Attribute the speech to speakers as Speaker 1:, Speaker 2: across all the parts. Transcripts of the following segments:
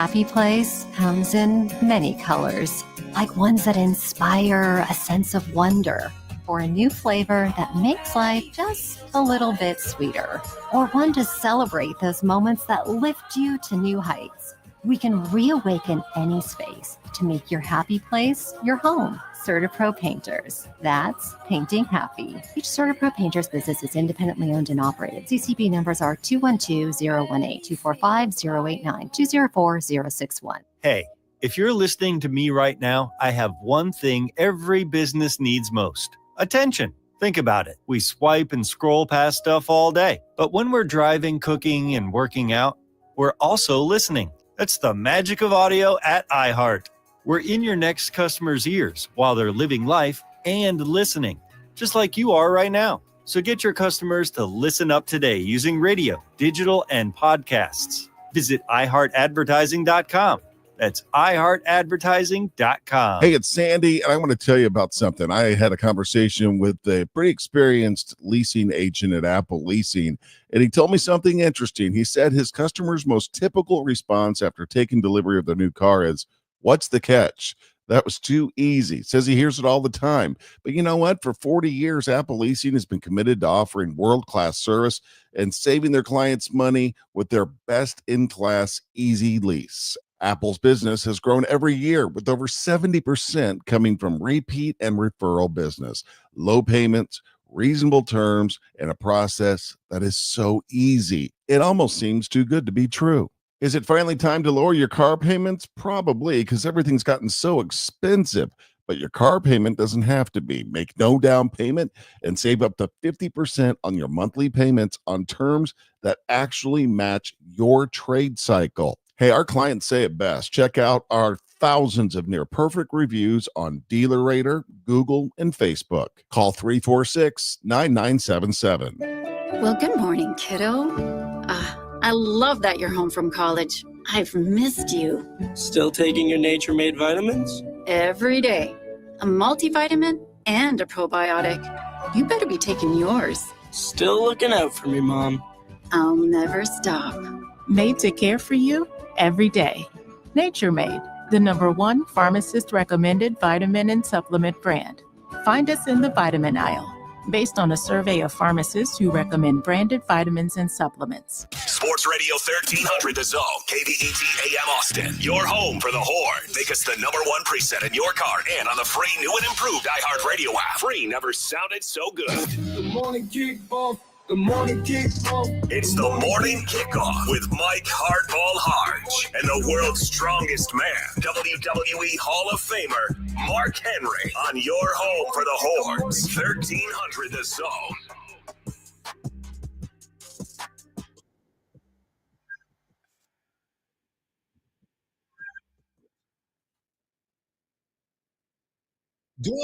Speaker 1: Happy place comes in many colors, like ones that inspire a sense of wonder, or a new flavor that makes life just a little bit sweeter, or one to celebrate those moments that lift you to new heights. We can reawaken any space to make your happy place your home. CertaPro Painters. That's painting happy. Each CertaPro Painters business is independently owned and operated. CCB numbers are 212-018, 245-089, 204-061.
Speaker 2: Hey, if you're listening to me right now, I have one thing every business needs most: attention. Think about it. We swipe and scroll past stuff all day. But when we're driving, cooking, and working out, we're also listening. That's the magic of audio at iHeart. We're in your next customer's ears while they're living life and listening, just like you are right now. So get your customers to listen up today using radio, digital, and podcasts. Visit iHeartAdvertising.com. That's iHeartAdvertising.com.
Speaker 3: Hey, it's Sandy, and I want to tell you about something. I had a conversation with a pretty experienced leasing agent at Apple Leasing, and he told me something interesting. He said his customers' most typical response after taking delivery of their new car is, "What's the catch?" That was too easy. Says he hears it all the time. But you know what? For 40 years, Apple Leasing has been committed to offering world-class service and saving their clients money with their best-in-class easy lease. Apple's business has grown every year, with over 70% coming from repeat and referral business. Low payments, reasonable terms, and a process that is so easy. It almost seems too good to be true. Is it finally time to lower your car payments? Probably, because everything's gotten so expensive. But your car payment doesn't have to be. Make no down payment and save up to 50% on your monthly payments on terms that actually match your trade cycle. Hey, our clients say it best. Check out our thousands of near perfect reviews on DealerRater, Google, and Facebook. Call 346-9977.
Speaker 4: Well, good morning, kiddo. I love that you're home from college. I've missed you.
Speaker 5: Still taking your nature-made vitamins?
Speaker 4: Every day. A multivitamin and a probiotic. You better be taking yours.
Speaker 5: Still looking out for me, Mom.
Speaker 4: I'll never stop.
Speaker 6: Made to care for you every day. Nature Made, the #1 pharmacist recommended vitamin and supplement brand. Find us in the vitamin aisle, based on a survey of pharmacists who recommend branded vitamins and supplements.
Speaker 7: Sports Radio 1300 The Zone, KVET AM Austin. Your home for the Horn. Make us the #1 preset in your car and on the free new and improved iHeartRadio app. Free never sounded so good.
Speaker 8: The morning kickoff. The morning kickoff.
Speaker 7: It's the morning kickoff with Mike Hardball Hardge and the world's strongest man, WWE Hall of Famer Mark Henry, on your home for the Horns. 1300 The Zone.
Speaker 8: Good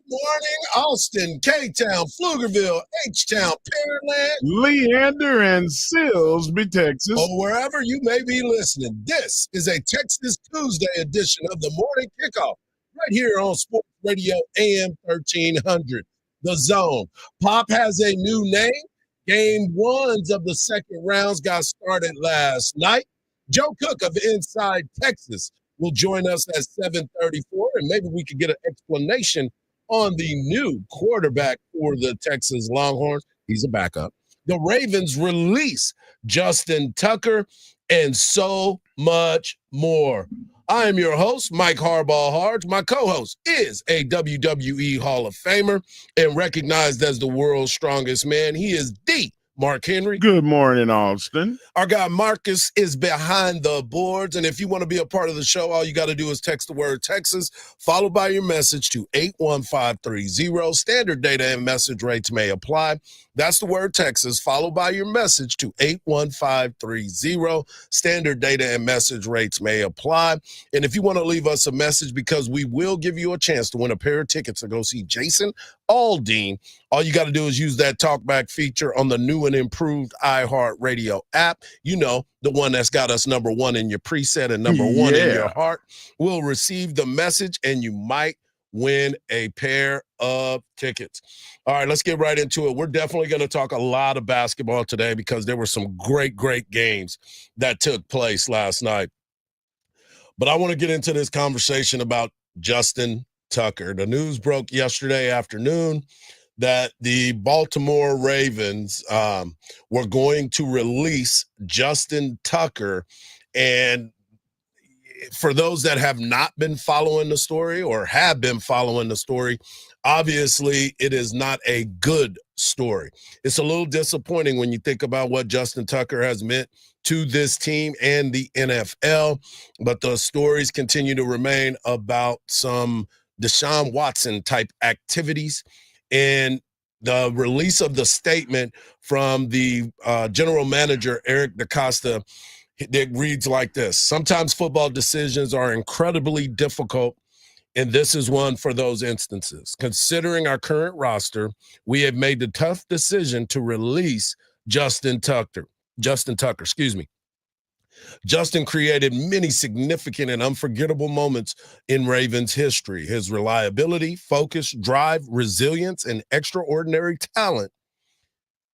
Speaker 8: morning, Austin, K-Town, Pflugerville, H-Town, Pearland,
Speaker 3: Leander and Silsby, Texas.
Speaker 8: or wherever you may be listening. This is a Texas Tuesday edition of the Morning Kickoff right here on Sports Radio AM 1300, The Zone. Pop has a new name. Game ones of the second rounds got started last night. Joe Cook of Inside Texas will join us at 7:34, and maybe we could get an explanation on the new quarterback for the Texas Longhorns. He's a backup. The Ravens release Justin Tucker, and so much more. I am your host, Mike Hardball Hardge. My co-host is a WWE Hall of Famer and recognized as the world's strongest man. He is the Mark Henry.
Speaker 3: Good morning, Austin.
Speaker 8: Our guy Marcus is behind the boards, and if you want to be a part of the show, all you got to do is text the word Texas, followed by your message to 81530. Standard data and message rates may apply. That's the word Texas, followed by your message to 81530. Standard data and message rates may apply. And if you want to leave us a message, because we will give you a chance to win a pair of tickets to go see Jason Aldean, all you got to do is use that talkback feature on the new and improved iHeartRadio app. You know, the one that's got us #1 in your preset and #1 in your heart. We'll receive the message, and you might win a pair of tickets. All right, let's get right into it. We're definitely going to talk a lot of basketball today because there were some great games that took place last night. But I want to get into this conversation about Justin Tucker. The news broke yesterday afternoon that the Baltimore Ravens were going to release Justin Tucker. And for those that have not been following the story or have been following the story, obviously it is not a good story. It's a little disappointing when you think about what Justin Tucker has meant to this team and the NFL, but the stories continue to remain about some Deshaun Watson type activities. And the release of the statement from the general manager, Eric DaCosta, it reads like this: sometimes football decisions are incredibly difficult, and this is one for those instances. Considering our current roster, we have made the tough decision to release Justin Tucker. Justin created many significant and unforgettable moments in Ravens history. His reliability, focus, drive, resilience, and extraordinary talent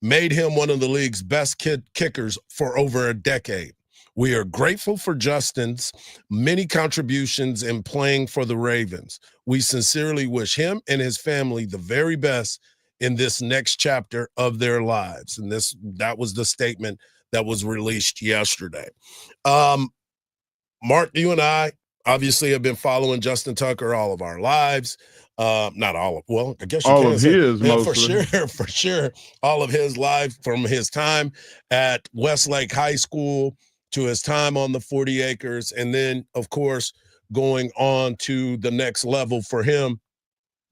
Speaker 8: made him one of the league's best kickers for over a decade. We are grateful for Justin's many contributions in playing for the Ravens. We sincerely wish him and his family the very best in this next chapter of their lives. And that was the statement that was released yesterday. Mark, you and I obviously have been following Justin Tucker all of our lives. Not all of, well, I guess you
Speaker 3: all
Speaker 8: can
Speaker 3: of
Speaker 8: say,
Speaker 3: his,
Speaker 8: yeah,
Speaker 3: mostly.
Speaker 8: for sure. All of his life, from his time at Westlake High School to his time on the 40 acres, and then, of course, going on to the next level for him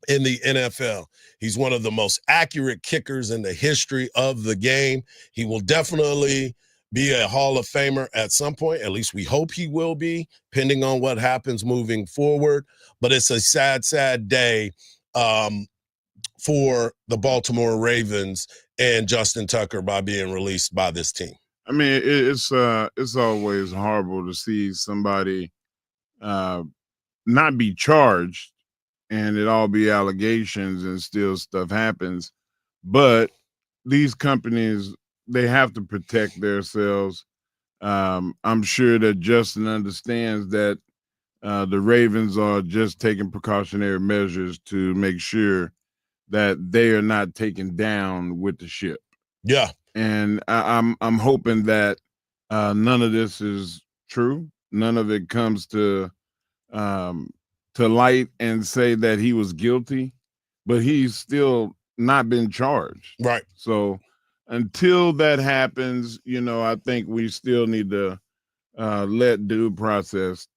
Speaker 8: in the NFL. He's one of the most accurate kickers in the history of the game. He will definitely be a Hall of Famer at some point. At least we hope he will be, depending on what happens moving forward. But it's a sad, sad day for the Baltimore Ravens and Justin Tucker by being released by this team.
Speaker 3: I mean, it's always horrible to see somebody not be charged and it all be allegations and still stuff happens. But these companies, they have to protect themselves. I'm sure that Justin understands that the Ravens are just taking precautionary measures to make sure that they are not taken down with the ship.
Speaker 8: Yeah.
Speaker 3: And I'm hoping that none of this is true. None of it comes to light and say that he was guilty, but he's still not been charged.
Speaker 8: Right.
Speaker 3: So until that happens, I think we still need to let due process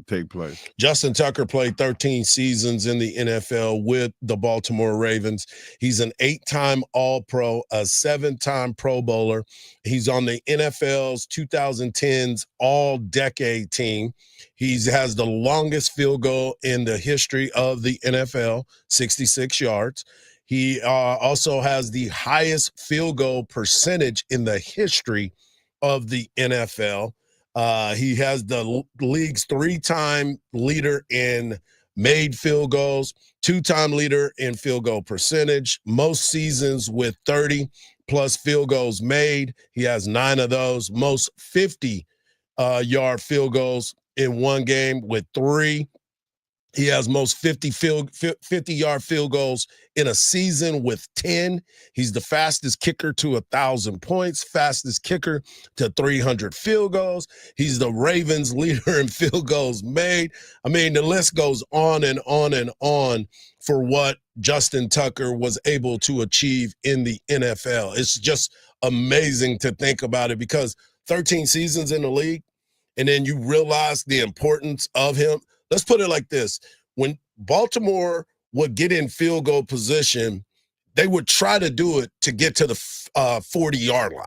Speaker 3: take place.
Speaker 8: Justin Tucker played 13 seasons in the NFL with the Baltimore Ravens. He's an 8-time All-Pro, a 7-time Pro Bowler. He's on the NFL's 2010s All-Decade team. He has the longest field goal in the history of the NFL, 66 yards. He also has the highest field goal percentage in the history of the NFL. He has the league's 3-time leader in made field goals, 2-time leader in field goal percentage, most seasons with 30-plus field goals made. He has 9 of those, most 50-yard field goals in one game with 3. He has most 50-yard field goals in a season with 10. He's the fastest kicker to 1,000 points, fastest kicker to 300 field goals. He's the Ravens leader in field goals made. I mean, the list goes on and on and on for what Justin Tucker was able to achieve in the NFL. It's just amazing to think about it, because 13 seasons in the league, and then you realize the importance of him. Let's put it like this. When Baltimore would get in field goal position, they would try to do it to get to the 40-yard line.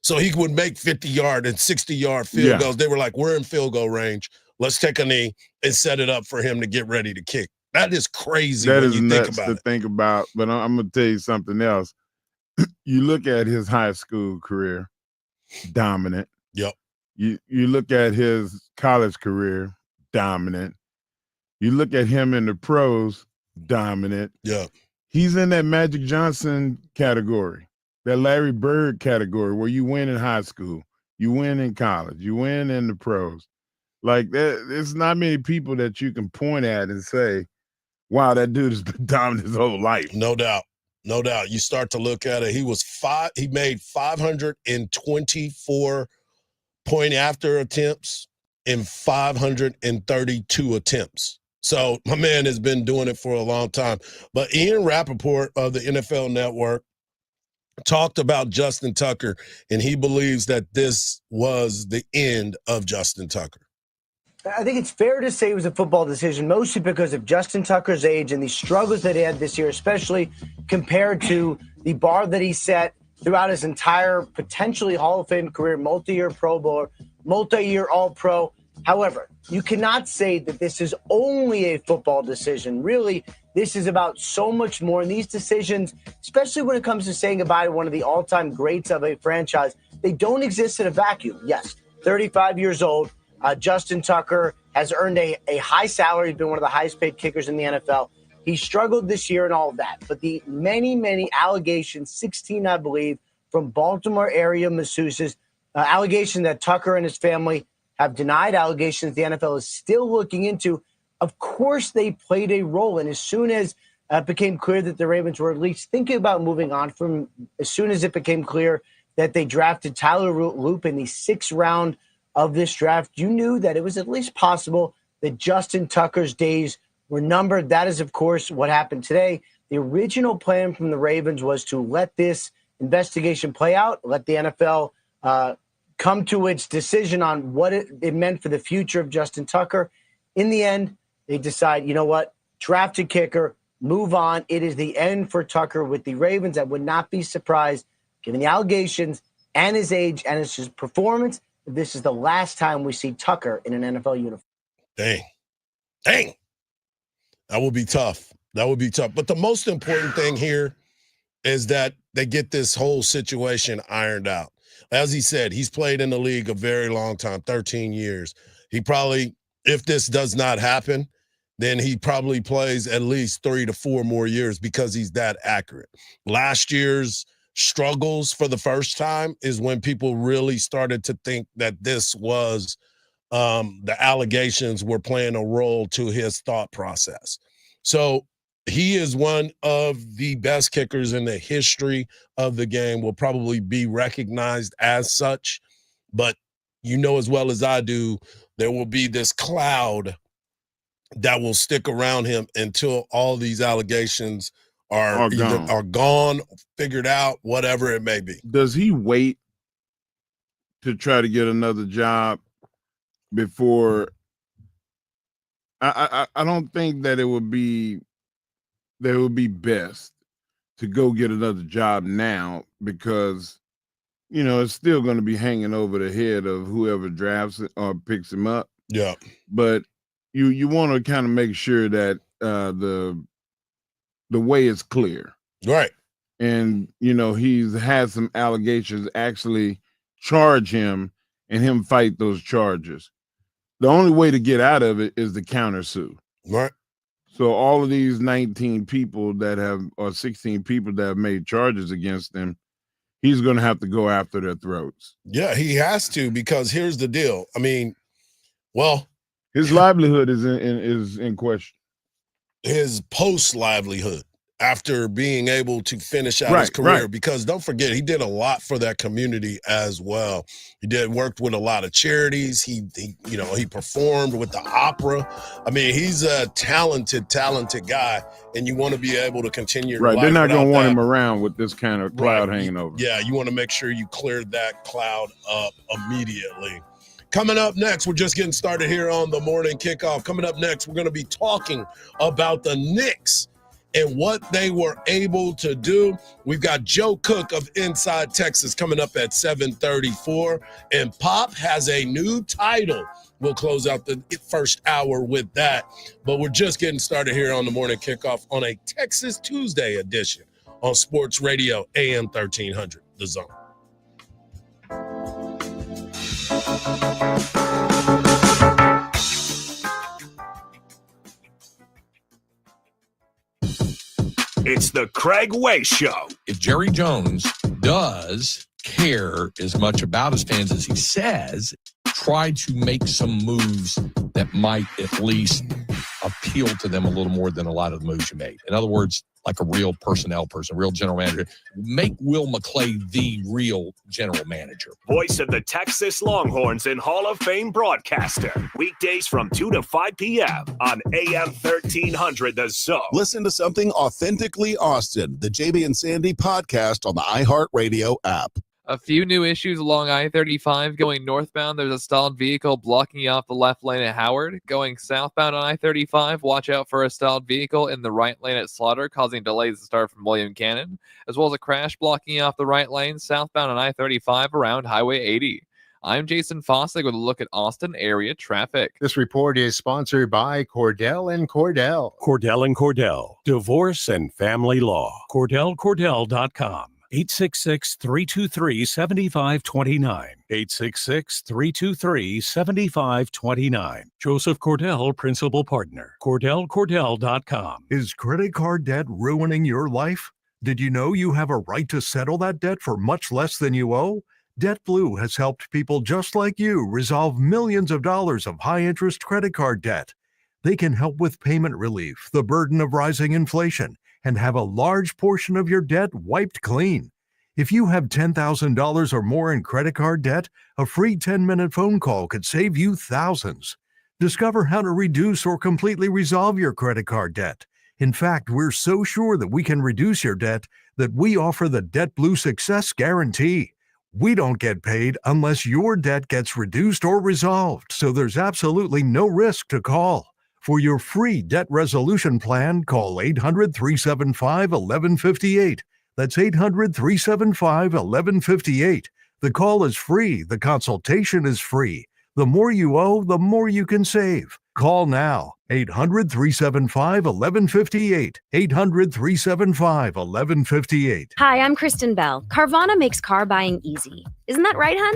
Speaker 8: So he would make 50-yard and 60-yard field goals. They were like, we're in field goal range. Let's take a knee and set it up for him to get ready to kick. That is crazy when you think about it.
Speaker 3: Think about, but I'm going to tell you something else. You look at his high school career, dominant.
Speaker 8: Yep.
Speaker 3: You look at his college career, dominant. You look at him in the pros, dominant.
Speaker 8: Yeah.
Speaker 3: He's in that Magic Johnson category, that Larry Bird category, where you win in high school, you win in college, you win in the pros.
Speaker 9: Like there's not many people that you can point at and say, wow, that dude has been dominant his whole life.
Speaker 8: No doubt. No doubt. You start to look at it. He made 524 point after attempts in 532 attempts. So my man has been doing it for a long time. But Ian Rappaport of the NFL Network talked about Justin Tucker, and he believes that this was the end of Justin Tucker.
Speaker 10: I think it's fair to say it was a football decision, mostly because of Justin Tucker's age and the struggles that he had this year, especially compared to the bar that he set throughout his entire potentially Hall of Fame career, multi-year Pro Bowler, multi-year All-Pro. However, you cannot say that this is only a football decision. Really, this is about so much more. And these decisions, especially when it comes to saying goodbye to one of the all-time greats of a franchise, they don't exist in a vacuum. Yes, 35 years old. Justin Tucker has earned a high salary. He's been one of the highest paid kickers in the NFL. He struggled this year and all of that. But the many, many allegations, 16, I believe, from Baltimore area masseuses, allegation that Tucker and his family have denied, allegations the NFL is still looking into. Of course, they played a role. And as soon as it became clear that the Ravens were at least thinking about moving on from, as soon as it became clear that they drafted Tyler Loop in the 6th round of this draft, you knew that it was at least possible that Justin Tucker's days were numbered. That is, of course, what happened today. The original plan from the Ravens was to let this investigation play out, let the NFL come to its decision on what it meant for the future of Justin Tucker. In the end, they decide, you know what, draft a kicker, move on. It is the end for Tucker with the Ravens. I would not be surprised, given the allegations and his age and his performance, this is the last time we see Tucker in an NFL uniform.
Speaker 8: Dang. That would be tough. But the most important thing here is that they get this whole situation ironed out. As he said, he's played in the league a very long time, 13 years. He probably, if this does not happen, then he probably plays at least 3 to 4 more years because he's that accurate. Last year's struggles for the first time is when people really started to think that this was the allegations were playing a role to his thought process. So he is one of the best kickers in the history of the game, will probably be recognized as such. But you know as well as I do, there will be this cloud that will stick around him until all these allegations are gone, figured out, whatever it may be.
Speaker 9: Does he wait to try to get another job before? I don't think that it would be best to go get another job now, because it's still going to be hanging over the head of whoever drafts it or picks him up.
Speaker 8: Yeah,
Speaker 9: but you want to kind of make sure that the way is clear.
Speaker 8: Right.
Speaker 9: And, he's had some allegations actually charge him and him fight those charges. The only way to get out of it is the countersue.
Speaker 8: Right.
Speaker 9: So all of these 19 people or 16 people that have made charges against him, he's going to have to go after their throats.
Speaker 8: Yeah, he has to, because here's the deal. I mean,
Speaker 9: his livelihood is in question.
Speaker 8: His post livelihood after being able to finish out his career, because don't forget, he did a lot for that community as well. He worked with a lot of charities. He performed with the opera. I mean, he's a talented guy, and you want to be able to continue.
Speaker 9: Right. They're not going to want him around with this kind of cloud hanging over.
Speaker 8: Yeah. You want to make sure you clear that cloud up immediately. Coming up next, we're just getting started here on the Morning Kickoff. Coming up next, we're going to be talking about the Knicks and what they were able to do. We've got Joe Cook of Inside Texas coming up at 7:34, and Pop has a new title. We'll close out the first hour with that, but we're just getting started here on the Morning Kickoff on a Texas Tuesday edition on Sports Radio AM 1300, The Zone.
Speaker 7: It's the Craig Way Show.
Speaker 11: If Jerry Jones does care as much about his fans as he says, try to make some moves that might at least appeal to them a little more than a lot of the moves you made. In other words, like a real personnel person, real general manager. Make Will McClay the real general manager.
Speaker 7: Voice of the Texas Longhorns and Hall of Fame broadcaster. Weekdays from 2 to 5 p.m. on AM 1300 The Zone.
Speaker 3: Listen to something authentically Austin, the JB and Sandy podcast on the iHeartRadio app.
Speaker 12: A few new issues along I-35. Going northbound, there's a stalled vehicle blocking you off the left lane at Howard. Going southbound on I-35, watch out for a stalled vehicle in the right lane at Slaughter, causing delays to start from William Cannon, as well as a crash blocking you off the right lane southbound on I-35 around Highway 80. I'm Jason Fossick with a look at Austin area traffic.
Speaker 13: This report is sponsored by Cordell & Cordell.
Speaker 14: Cordell & Cordell, Divorce and Family Law. CordellCordell.com. 866-323-7529. 866-323-7529. Joseph Cordell, Principal Partner. CordellCordell.com.
Speaker 15: Is credit card debt ruining your life? Did you know you have a right to settle that debt for much less than you owe? DebtBlue has helped people just like you resolve millions of dollars of high-interest credit card debt. They can help with payment relief, the burden of rising inflation, and have a large portion of your debt wiped clean. If you have $10,000 or more in credit card debt, a free 10-minute phone call could save you thousands. Discover how to reduce or completely resolve your credit card debt. In fact, we're so sure that we can reduce your debt that we offer the DebtBlue Success Guarantee. We don't get paid unless your debt gets reduced or resolved, so there's absolutely no risk to call. For your free debt resolution plan, call 800-375-1158. That's 800-375-1158. The call is free. The consultation is free. The more you owe, the more you can save. Call now. 800-375-1158. 800-375-1158.
Speaker 16: Hi, I'm Kristen Bell. Carvana makes car buying easy. Isn't that right, hun?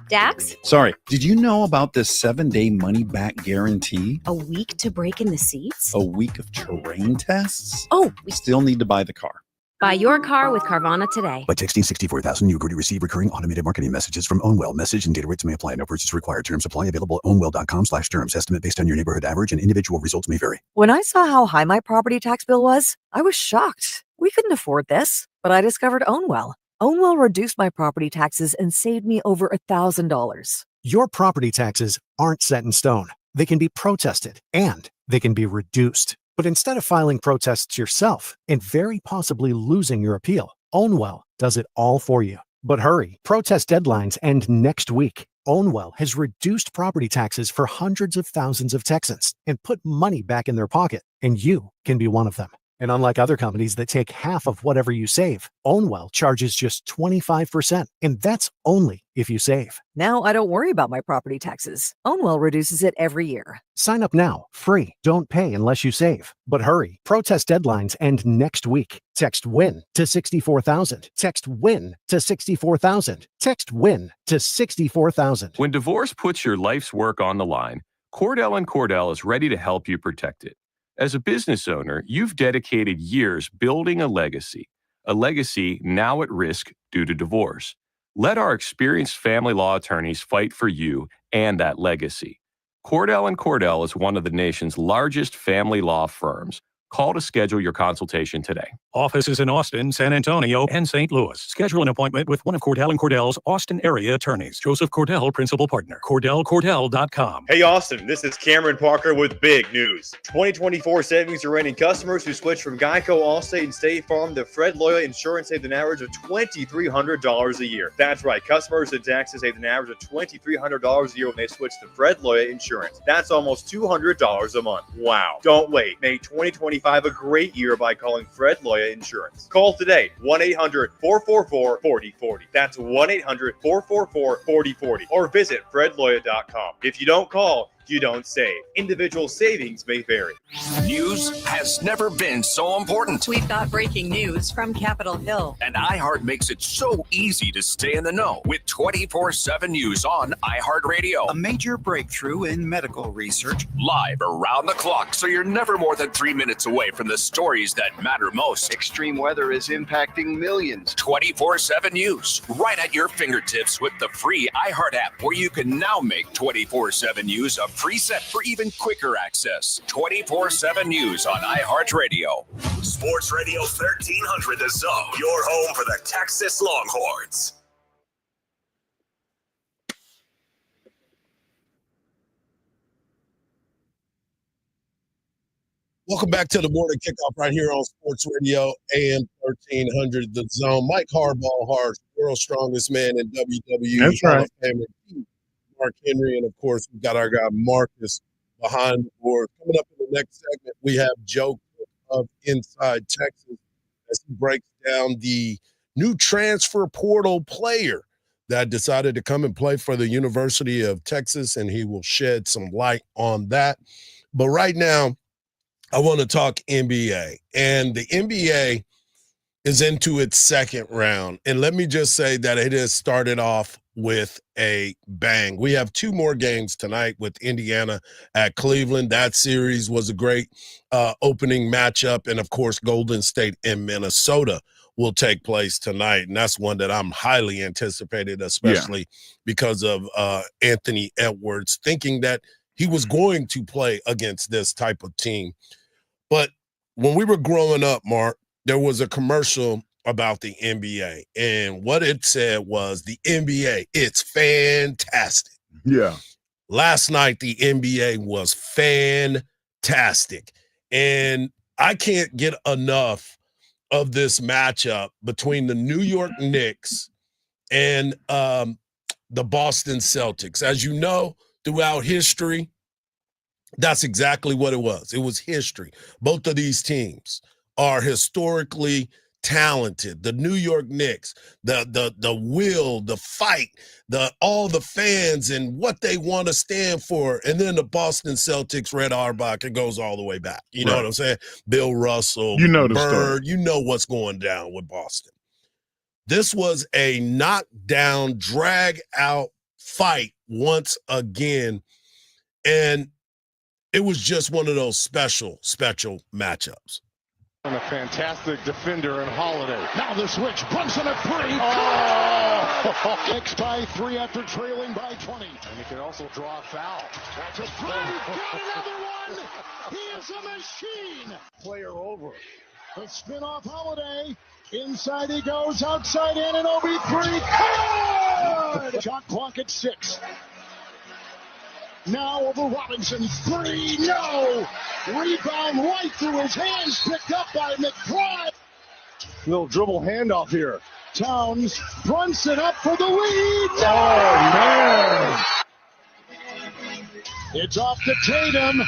Speaker 16: Dax?
Speaker 17: Sorry, did you know about this 7-day money-back guarantee?
Speaker 16: A week to break in the seats?
Speaker 17: A week of terrain tests?
Speaker 16: Oh,
Speaker 17: we still need to buy the car.
Speaker 16: Buy your car with Carvana today.
Speaker 18: By texting 64,000, you agree to receive recurring automated marketing messages from Ownwell. Message and data rates may apply. No purchase required. Terms apply. Available at ownwell.com/terms. Estimate based on your neighborhood average and individual results may vary.
Speaker 19: When I saw how high my property tax bill was, I was shocked. We couldn't afford this, but I discovered Ownwell. Ownwell reduced my property taxes and saved me over $1,000.
Speaker 20: Your property taxes aren't set in stone. They can be protested and they can be reduced. But instead of filing protests yourself and very possibly losing your appeal, Ownwell does it all for you. But hurry, protest deadlines end next week. Ownwell has reduced property taxes for hundreds of thousands of Texans and put money back in their pocket, and you can be one of them. And unlike other companies that take half of whatever you save, Ownwell charges just 25%, and that's only if you save.
Speaker 19: Now I don't worry about my property taxes. Ownwell reduces it every year.
Speaker 20: Sign up now, free. Don't pay unless you save. But hurry, protest deadlines end next week. Text WIN to 64,000. Text WIN to 64,000. Text WIN to 64,000.
Speaker 21: When divorce puts your life's work on the line, Cordell & Cordell is ready to help you protect it. As a business owner, you've dedicated years building a legacy now at risk due to divorce. Let our experienced family law attorneys fight for you and that legacy. Cordell & Cordell is one of the nation's largest family law firms. Call to schedule your consultation today.
Speaker 14: Offices in Austin, San Antonio, and St. Louis. Schedule an appointment with one of Cordell & Cordell's Austin area attorneys. Joseph Cordell, Principal Partner. CordellCordell.com.
Speaker 22: Hey, Austin, this is Cameron Parker with big news. 2024 savings are reigning. Customers who switch from Geico, Allstate, and State Farm to Fred Loya Insurance saved an average of $2,300 a year. That's right. Customers in Texas saved an average of $2,300 a year when they switch to Fred Loya Insurance. That's almost $200 a month. Wow. Don't wait. Make 2025 a great year by calling Fred Loya Insurance. Call today, 1-800-444-4040. That's 1-800-444-4040. Or visit fredloya.com. If you don't call, you don't save. Individual savings may vary.
Speaker 1: News has never been so important.
Speaker 2: We've got breaking news from Capitol Hill.
Speaker 1: And iHeart makes it so easy to stay in the know with 24/7 news on iHeartRadio.
Speaker 17: A major breakthrough in medical research.
Speaker 1: Live around the clock, so you're never more than 3 minutes away from the stories that matter most.
Speaker 17: Extreme weather is impacting millions.
Speaker 1: 24/7 news, right at your fingertips with the free iHeart app, where you can now make 24/7 news a preset for even quicker access. 24/7 news on iHeartRadio.
Speaker 7: Sports Radio 1300 The Zone, your home for the Texas Longhorns.
Speaker 8: Welcome back to the morning kickoff right here on Sports Radio AM 1300 The Zone. Mike Hardball, Hardge, world's strongest man in WWE.
Speaker 9: That's right.
Speaker 8: Mark Henry, and of course, we've got our guy Marcus behind the board. Coming up in the next segment, we have Joe Cook of Inside Texas as he breaks down the new transfer portal player that decided to come and play for the University of Texas, and he will shed some light on that. But right now, I want to talk NBA, and the NBA is into its second round. And let me just say that it has started off with a bang. We have two more games tonight with Indiana at Cleveland. That series was a great opening matchup. And, of course, Golden State and Minnesota will take place tonight. And that's one that I'm highly anticipated, especially because of Anthony Edwards, thinking that he was going to play against this type of team. But when we were growing up, Mark, there was a commercial about the NBA, and what it said was the NBA, it's fantastic.
Speaker 9: Yeah.
Speaker 8: Last night, the NBA was fantastic, and I can't get enough of this matchup between the New York Knicks and the Boston Celtics. As you know, throughout history, that's exactly what it was. It was history. Both of these teams are historically talented. The New York Knicks, the will, the fight, all the fans and what they want to stand for. And then the Boston Celtics, Red Auerbach, it goes all the way back. You know what I'm saying? Bill Russell,
Speaker 9: You know the
Speaker 8: Bird,
Speaker 9: story.
Speaker 8: you know what's going down with Boston. This was a knockdown, drag out fight once again. And it was just one of those special matchups.
Speaker 23: And a fantastic defender in Holiday. Now the switch. Brunson at three.
Speaker 8: Oh!
Speaker 23: Kicks by 3 after trailing by 20. And he can also draw a foul. That's a three. Got another one. He is a machine. Player over. The spin off Holiday. Inside he goes. Outside Anunoby. 3. Good. Shot clock at 6. Now over Robinson, 3, no! Rebound right through his hands, picked up by McBride. Little dribble handoff here. Towns, Brunson up for the lead. Oh, man! It's off to Tatum.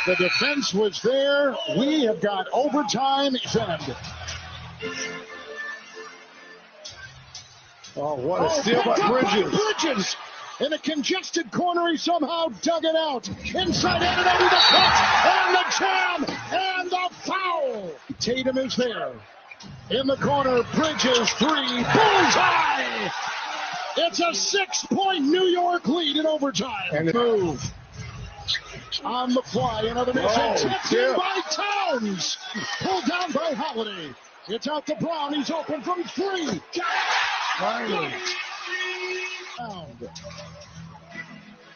Speaker 23: The defense was there. We have got overtime end. Oh, what a steal by Bridges. In a congested corner, he somehow dug it out. Inside Anunoby, the cut, and the jam, and the foul. Tatum is there. In the corner, Bridges, 3, bullseye! It's a 6-point New York lead in overtime. And move. On the fly, another miss. Tipped in by Towns. Pulled down by Holiday. It's out to Brown. He's open from 3. Finally.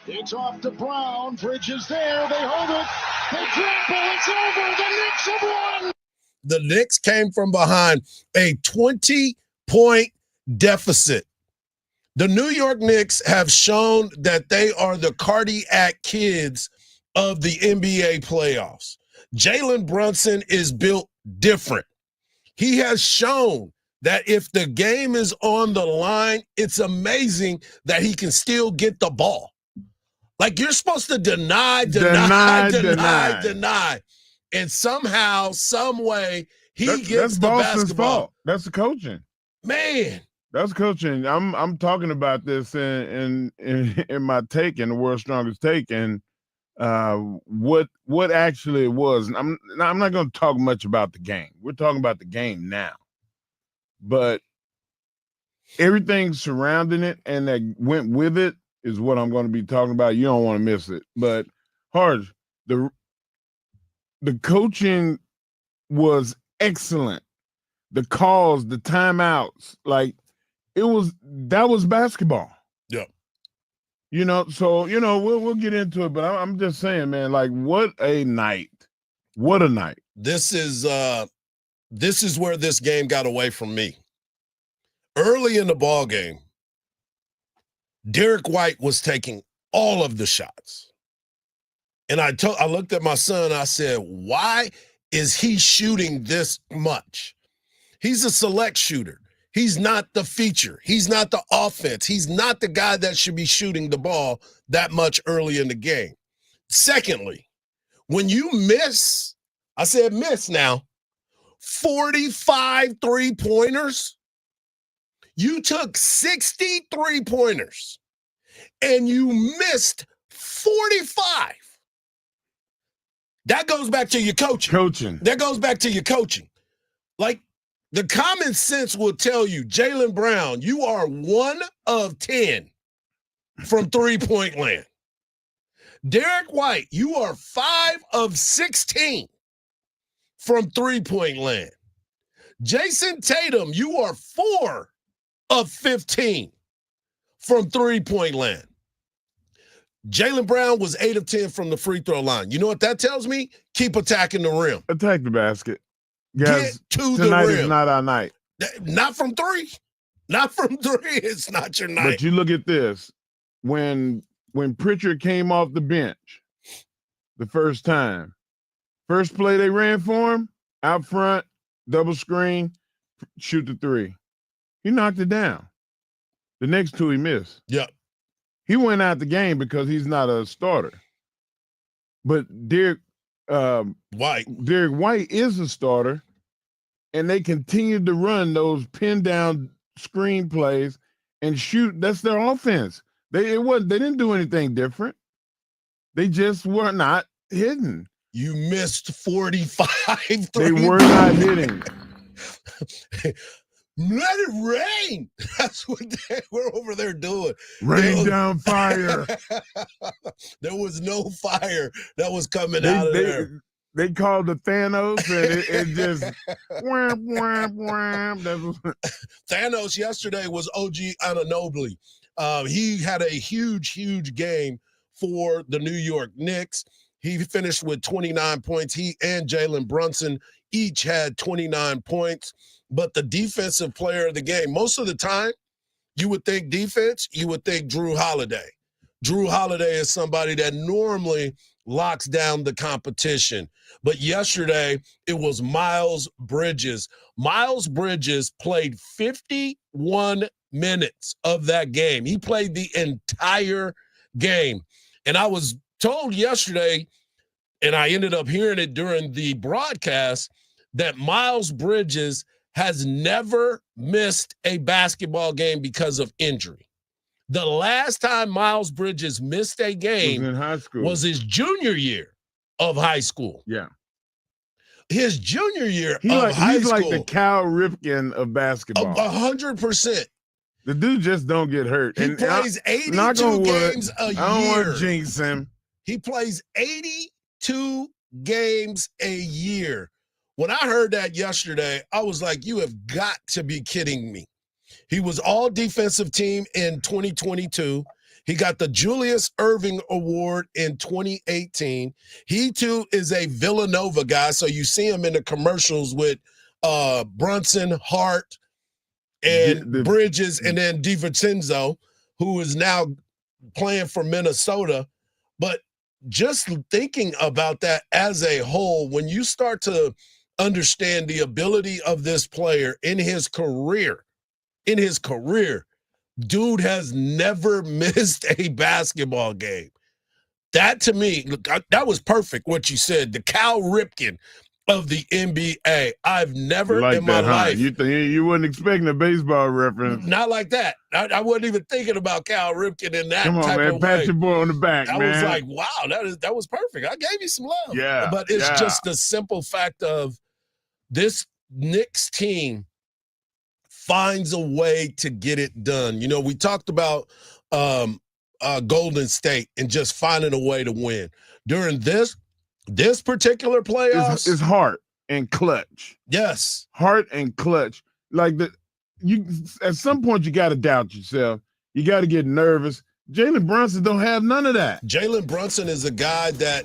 Speaker 23: It's off to Brown. Bridges there. They hold it. They grapple. It's over. The Knicks have won.
Speaker 8: The Knicks came from behind a 20-point deficit. The New York Knicks have shown that they are the cardiac kids of the NBA playoffs. Jalen Brunson is built different. He has shown that if the game is on the line, it's amazing that he can still get the ball. Like, you're supposed to deny. And somehow, some way, he gets the
Speaker 9: Boston's
Speaker 8: basketball.
Speaker 9: fault. That's the coaching.
Speaker 8: Man.
Speaker 9: That's coaching. I'm talking about this in my take, in the world's strongest take, and what actually it was. And I'm not going to talk much about the game. We're talking about the game now, but everything surrounding it and that went with it is what I'm going to be talking about. You don't want to miss it. But Hardge, the coaching was excellent. The calls, the timeouts, like that was basketball.
Speaker 8: Yeah.
Speaker 9: So we'll get into it, but I'm just saying, man, like what a night. What a night.
Speaker 8: This is where this game got away from me. Early in the ball game, Derek White was taking all of the shots. And I looked at my son, I said, why is he shooting this much? He's a select shooter. He's not the feature. He's not the offense. He's not the guy that should be shooting the ball that much early in the game. Secondly, when you miss, I said miss now, 45 3-pointers, you took 60 3-pointers and you missed 45. That goes back to your coaching. That goes back to your coaching. Like, the common sense will tell you, Jaylen Brown, you are 1 of 10 from three-point land. Derek White, you are 5 of 16 from three-point land. Jason Tatum, you are 4 of 15 from three-point land. Jaylen Brown was 8 of 10 from the free throw line. You know what that tells me? Keep attacking the rim.
Speaker 9: Attack the basket. Guys,
Speaker 8: get to
Speaker 9: tonight
Speaker 8: the rim.
Speaker 9: Is not our night.
Speaker 8: Not from 3. Not from 3. It's not your night.
Speaker 9: But you look at this. When Pritchard came off the bench the first time, first play they ran for him, out front, double screen, shoot the 3. He knocked it down. The next 2 he missed.
Speaker 8: Yep.
Speaker 9: He went out the game because he's not a starter. But Derek White is a starter, and they continued to run those pin down screen plays and shoot. That's their offense. They didn't do anything different. They just were not hitting.
Speaker 8: You missed 45.
Speaker 9: They were not hitting.
Speaker 8: Let it rain. That's what they were over there doing.
Speaker 9: Rain down fire.
Speaker 8: There was no fire that was coming out of there.
Speaker 9: They called the Thanos, and it just wham, wham, wham.
Speaker 8: Thanos yesterday was OG Anunoby. He had a huge game for the New York Knicks. He finished with 29 points. He and Jalen Brunson each had 29 points. But the defensive player of the game, most of the time, you would think defense, you would think Drew Holiday. Drew Holiday is somebody that normally locks down the competition. But yesterday, it was Miles Bridges. Miles Bridges played 51 minutes of that game. He played the entire game. And I was told yesterday, and I ended up hearing it during the broadcast, that Miles Bridges has never missed a basketball game because of injury. The last time Miles Bridges missed a game
Speaker 9: in high school
Speaker 8: was his junior year of high school.
Speaker 9: Yeah.
Speaker 8: His junior year
Speaker 9: he's
Speaker 8: high school.
Speaker 9: Like the Cal Ripken of basketball.
Speaker 8: 100%.
Speaker 9: The dude just don't get hurt.
Speaker 8: He plays 82 games a year.
Speaker 9: I don't want to jinx him.
Speaker 8: He plays 82 games a year. When I heard that yesterday, I was like, you have got to be kidding me. He was all defensive team in 2022. He got the Julius Erving Award in 2018. He, too, is a Villanova guy, so you see him in the commercials with Brunson, Hart, and Bridges, and then DiVincenzo, who is now playing for Minnesota. But just thinking about that as a whole, when you start to understand the ability of this player in his career, dude has never missed a basketball game. That, to me, that was perfect what you said. The Cal Ripken of the NBA. I've never
Speaker 9: like
Speaker 8: in my
Speaker 9: that, huh?
Speaker 8: life.
Speaker 9: You wasn't expecting a baseball reference.
Speaker 8: Not like that. I wasn't even thinking about Cal Ripken in that
Speaker 9: Come on,
Speaker 8: type
Speaker 9: man.
Speaker 8: of
Speaker 9: Pat
Speaker 8: way.
Speaker 9: your boy on the back,
Speaker 8: I
Speaker 9: man.
Speaker 8: was like, wow, that was perfect. I gave you some love.
Speaker 9: Yeah,
Speaker 8: But it's
Speaker 9: yeah.
Speaker 8: just the simple fact of this Knicks team finds a way to get it done. You know, we talked about Golden State and just finding a way to win. During this particular playoffs,
Speaker 9: It's heart and clutch.
Speaker 8: Yes.
Speaker 9: Heart and clutch. Like you at some point you gotta doubt yourself. You gotta get nervous. Jalen Brunson don't have none of that.
Speaker 8: Jalen Brunson is a guy that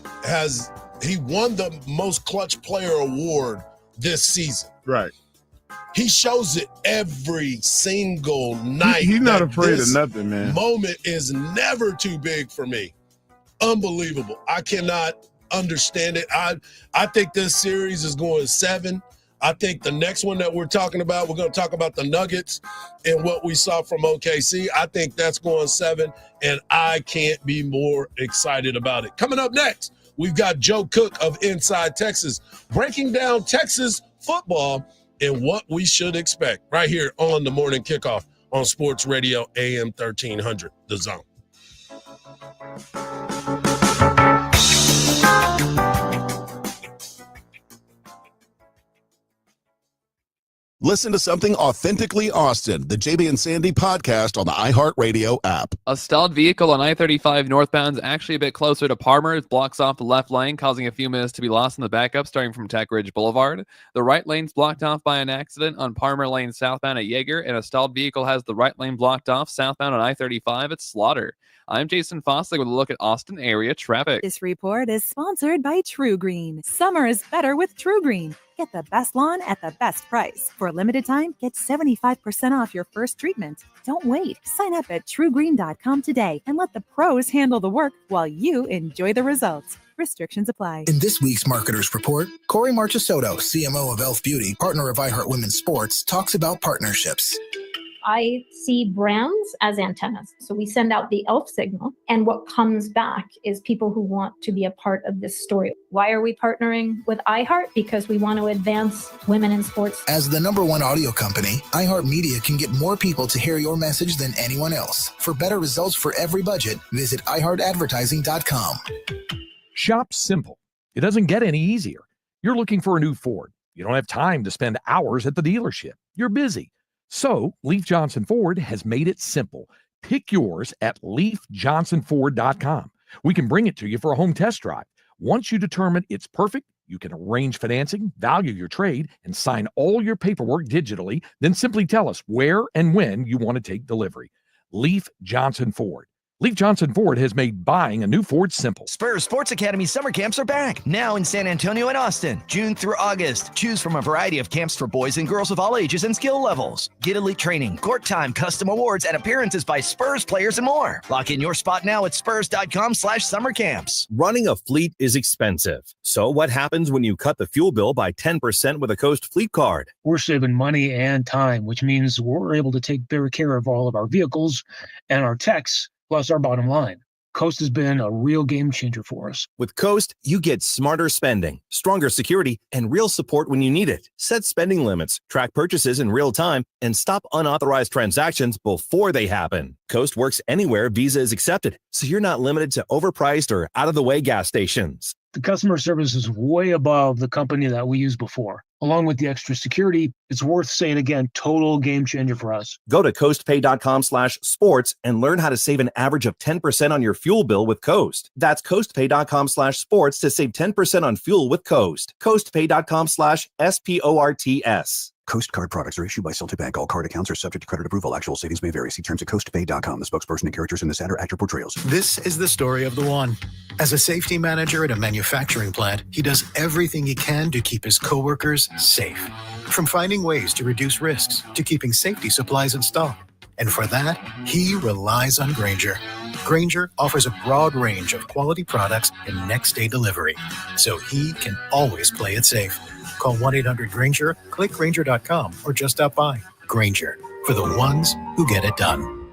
Speaker 8: he won the most clutch player award this season.
Speaker 9: Right.
Speaker 8: He shows it every single night.
Speaker 9: He's not afraid of nothing, man.
Speaker 8: Moment is never too big for me. Unbelievable. I cannot understand it. I think this series is going 7. I think the next one that we're going to talk about the Nuggets and what we saw from OKC. I think that's going 7, and I can't be more excited about it. Coming up next, we've got Joe Cook of Inside Texas breaking down Texas football and what we should expect right here on the Morning Kickoff on Sports Radio AM 1300, The Zone.
Speaker 3: Listen to something authentically Austin, the JB and Sandy podcast on the iHeartRadio app.
Speaker 12: A stalled vehicle on I-35 northbound is actually a bit closer to Parmer. It blocks off the left lane, causing a few minutes to be lost in the backup starting from Tech Ridge Boulevard. The right lane's blocked off by an accident on Parmer Lane southbound at Yeager, and a stalled vehicle has the right lane blocked off southbound on I-35 at Slaughter. I'm Jason Fossling with a look at Austin area traffic.
Speaker 4: This report is sponsored by True Green. Summer is better with True Green. Get the best lawn at the best price. For a limited time, get 75% off your first treatment. Don't wait. Sign up at truegreen.com today and let the pros handle the work while you enjoy the results. Restrictions apply.
Speaker 5: In this week's Marketers Report, Corey Marchesotto, CMO of Elf Beauty, partner of iHeart Women's Sports, talks about partnerships.
Speaker 6: I see brands as antennas. So we send out the ELF signal, and what comes back is people who want to be a part of this story. Why are we partnering with iHeart? Because we want to advance women in sports.
Speaker 5: As the #1 audio company, iHeartMedia can get more people to hear your message than anyone else. For better results for every budget, visit iHeartAdvertising.com.
Speaker 24: Shop simple. It doesn't get any easier. You're looking for a new Ford. You don't have time to spend hours at the dealership. You're busy. So, Leaf Johnson Ford has made it simple. Pick yours at leafjohnsonford.com. We can bring it to you for a home test drive. Once you determine it's perfect, you can arrange financing, value your trade, and sign all your paperwork digitally. Then simply tell us where and when you want to take delivery. Leaf Johnson Ford. Leaf Johnson Ford has made buying a new Ford simple.
Speaker 25: Spurs Sports Academy summer camps are back, now in San Antonio and Austin, June through August. Choose from a variety of camps for boys and girls of all ages and skill levels. Get elite training, court time, custom awards, and appearances by Spurs players and more. Lock in your spot now at spurs.com/summercamps.
Speaker 26: Running a fleet is expensive. So what happens when you cut the fuel bill by 10% with a Coast Fleet Card?
Speaker 27: We're saving money and time, which means we're able to take better care of all of our vehicles and our techs, plus our bottom line. Coast has been a real game changer for us.
Speaker 26: With Coast, you get smarter spending, stronger security, and real support when you need it. Set spending limits, track purchases in real time, and stop unauthorized transactions before they happen. Coast works anywhere Visa is accepted, so you're not limited to overpriced or out-of-the-way gas stations.
Speaker 27: The customer service is way above the company that we used before. Along with the extra security, it's worth saying again, total game changer for us.
Speaker 26: Go to coastpay.com/sports and learn how to save an average of 10% on your fuel bill with Coast. That's coastpay.com/sports to save 10% on fuel with Coast. coastpay.com/sports.
Speaker 18: Coast Card products are issued by Celtic Bank. All card accounts are subject to credit approval. Actual savings may vary. See terms at coastpay.com. The spokesperson and characters in this ad are accurate portrayals.
Speaker 28: This is the story of the one. As a safety manager at a manufacturing plant, he does everything he can to keep his coworkers safe. From finding ways to reduce risks to keeping safety supplies in stock. And for that, he relies on Grainger. Grainger offers a broad range of quality products and next-day delivery, so he can always play it safe. Call 1-800-GRAINGER, click Grainger.com, or just stop by. Grainger, for the ones who get it done.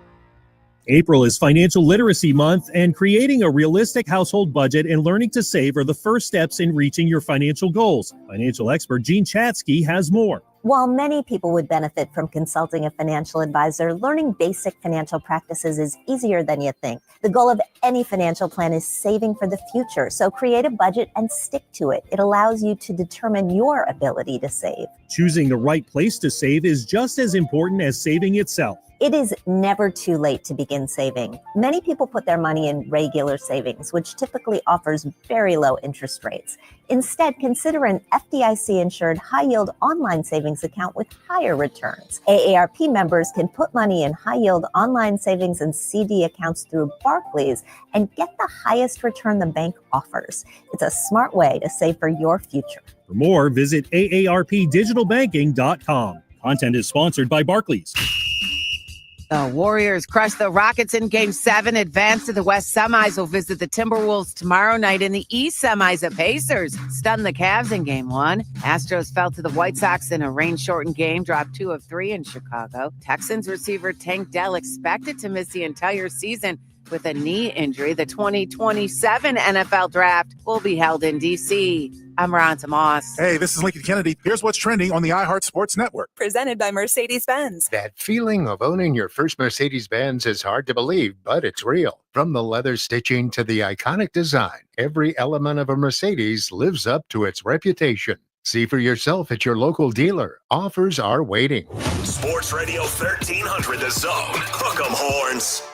Speaker 10: April is Financial Literacy Month, and creating a realistic household budget and learning to save are the first steps in reaching your financial goals. Financial expert Gene Chatsky has more.
Speaker 11: While many people would benefit from consulting a financial advisor, learning basic financial practices is easier than you think. The goal of any financial plan is saving for the future, so create a budget and stick to it. It allows you to determine your ability to save.
Speaker 10: Choosing the right place to save is just as important as saving itself.
Speaker 11: It is never too late to begin saving. Many people put their money in regular savings, which typically offers very low interest rates. Instead, consider an FDIC-insured high-yield online savings account with higher returns. AARP members can put money in high-yield online savings and CD accounts through Barclays and get the highest return the bank offers. It's a smart way to save for your future.
Speaker 10: For more, visit aarpdigitalbanking.com. Content is sponsored by Barclays.
Speaker 13: The Warriors crushed the Rockets in Game 7, advance to the West semis, will visit the Timberwolves tomorrow night in the East semis. The Pacers stunned the Cavs in Game 1. Astros fell to the White Sox in a rain-shortened game, dropped 2 of 3 in Chicago. Texans receiver Tank Dell expected to miss the entire season with a knee injury. The 2027 NFL Draft will be held in D.C. I'm Ron Tomas.
Speaker 15: Hey, this is Lincoln Kennedy. Here's what's trending on the iHeart Sports Network.
Speaker 16: Presented by Mercedes-Benz.
Speaker 19: That feeling of owning your first Mercedes-Benz is hard to believe, but it's real. From the leather stitching to the iconic design, every element of a Mercedes lives up to its reputation. See for yourself at your local dealer. Offers are waiting.
Speaker 7: Sports Radio 1300 The Zone. Hook 'em horns.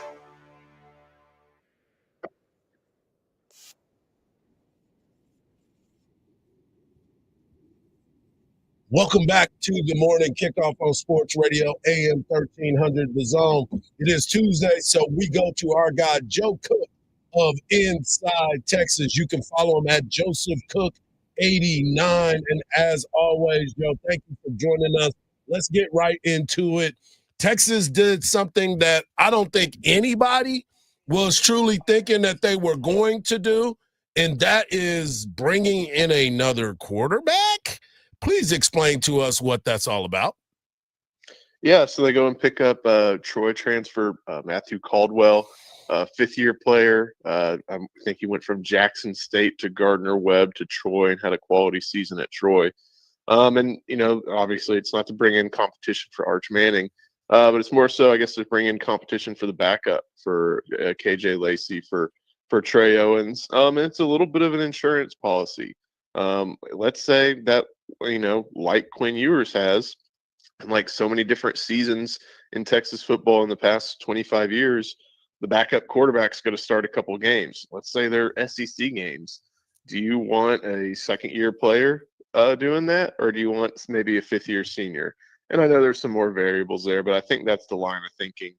Speaker 8: Welcome back to the morning kickoff on Sports Radio AM 1300 The Zone. It is Tuesday, so we go to our guy Joe Cook of Inside Texas. You can follow him at Joseph Cook 89. And as always, Joe, thank you for joining us. Let's get right into it. Texas did something that I don't think anybody was truly thinking that they were going to do, and that is bringing in another quarterback. Please explain to us what that's all about.
Speaker 20: Yeah, so they go and pick up Troy transfer Matthew Caldwell, fifth-year player. I think he went from Jackson State to Gardner-Webb to Troy and had a quality season at Troy. And, you know, obviously it's not to bring in competition for Arch Manning, but it's more so, I guess, to bring in competition for the backup for KJ Lacey, for Trey Owens. And it's a little bit of an insurance policy. Let's say that, you know, like Quinn Ewers has, and like so many different seasons in Texas football in the past 25 years, the backup quarterback's going to start a couple of games. Let's say they're SEC games. Do you want a second-year player doing that, or do you want maybe a fifth-year senior? And I know there's some more variables there, but I think that's the line of thinking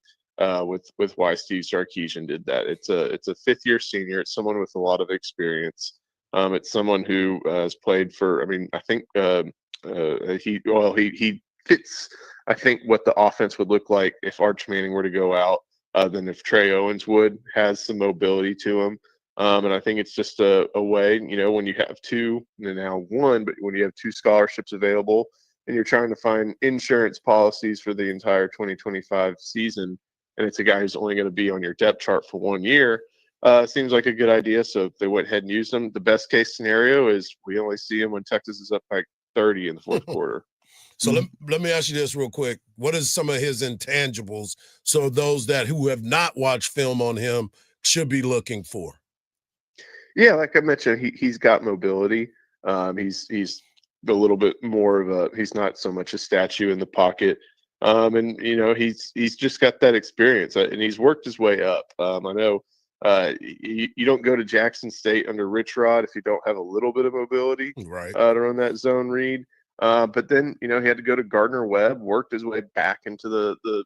Speaker 20: with why Steve Sarkisian did that. It's a fifth-year senior. It's someone with a lot of experience. It's someone who has played for. I mean, I think he fits. I think what the offense would look like if Arch Manning were to go out, than if Trey Owens would. Has some mobility to him, and I think it's just a way. You know, when you have two, and now one, but when you have two scholarships available, and you're trying to find insurance policies for the entire 2025 season, and it's a guy who's only going to be on your depth chart for 1 year. Seems like a good idea, so if they went ahead and used them. The best case scenario is we only see him when Texas is up like 30 in the fourth quarter.
Speaker 8: So let me ask you this real quick. What is some of his intangibles so those who have not watched film on him should be looking for?
Speaker 20: Yeah, like I mentioned, he's got mobility. He's a little bit more of a – he's not so much a statue in the pocket. And, you know, he's just got that experience, and he's worked his way up. I know – you don't go to Jackson State under Rich Rod if you don't have a little bit of mobility
Speaker 8: right
Speaker 20: to run that zone read. But then, you know, he had to go to Gardner-Webb, worked his way back into the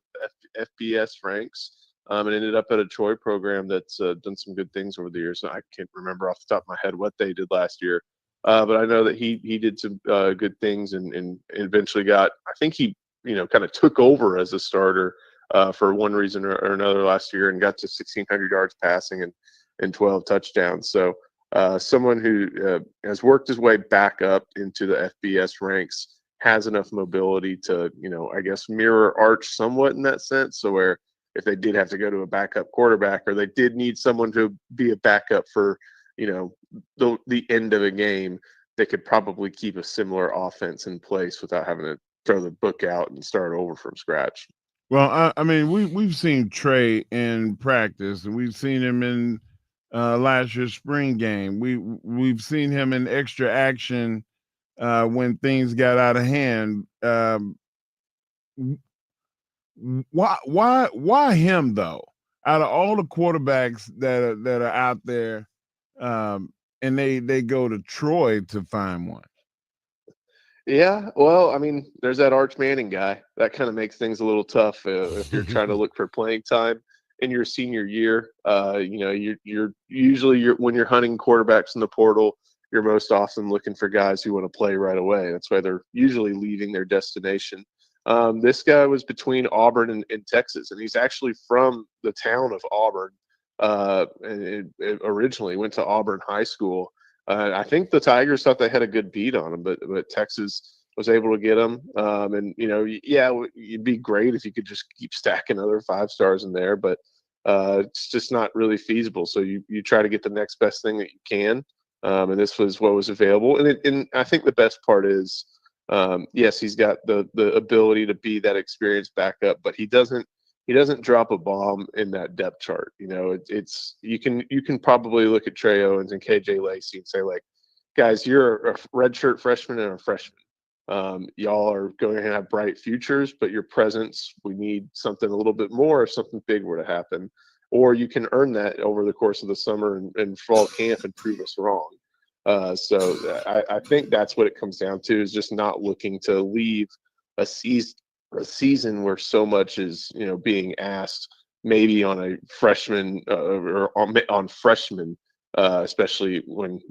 Speaker 20: FBS ranks, and ended up at a Troy program that's done some good things over the years. I can't remember off the top of my head what they did last year, but I know that he did some good things and eventually got – I think he, you know, kind of took over as a starter for one reason or another last year and got to 1,600 yards passing and 12 touchdowns. So someone who has worked his way back up into the FBS ranks, has enough mobility to, you know, I guess mirror Arch somewhat in that sense. So where if they did have to go to a backup quarterback, or they did need someone to be a backup for, the end of a game, they could probably keep a similar offense in place without having to throw the book out and start over from scratch.
Speaker 1: Well, I mean, we've seen Trey in practice, and we've seen him in last year's spring game. We've seen him in extra action when things got out of hand. Why him though? Out of all the quarterbacks that are out there, and they go to Troy to find one.
Speaker 20: Yeah, well, I mean, there's that Arch Manning guy. That kind of makes things a little tough if you're trying to look for playing time in your senior year. You're usually when you're hunting quarterbacks in the portal, you're most often looking for guys who want to play right away. That's why they're usually leaving their destination. This guy was between Auburn and Texas, and he's actually from the town of Auburn. And it originally went to Auburn High School. I think the Tigers thought they had a good beat on him, but Texas was able to get him. It'd be great if you could just keep stacking other 5 stars in there, but it's just not really feasible. So you try to get the next best thing that you can, and this was what was available. And I think the best part is, yes, he's got the ability to be that experienced backup, but he doesn't drop a bomb in that depth chart. It's you can probably look at Trey Owens and KJ Lacey and say, like, guys, you're a redshirt freshman and a freshman. Y'all are going to have bright futures, but your presence, we need something a little bit more if something big were to happen. Or you can earn that over the course of the summer and fall camp and prove us wrong. So I think that's what it comes down to, is just not looking to leave a season where so much is being asked, maybe on a freshman or on freshmen, especially when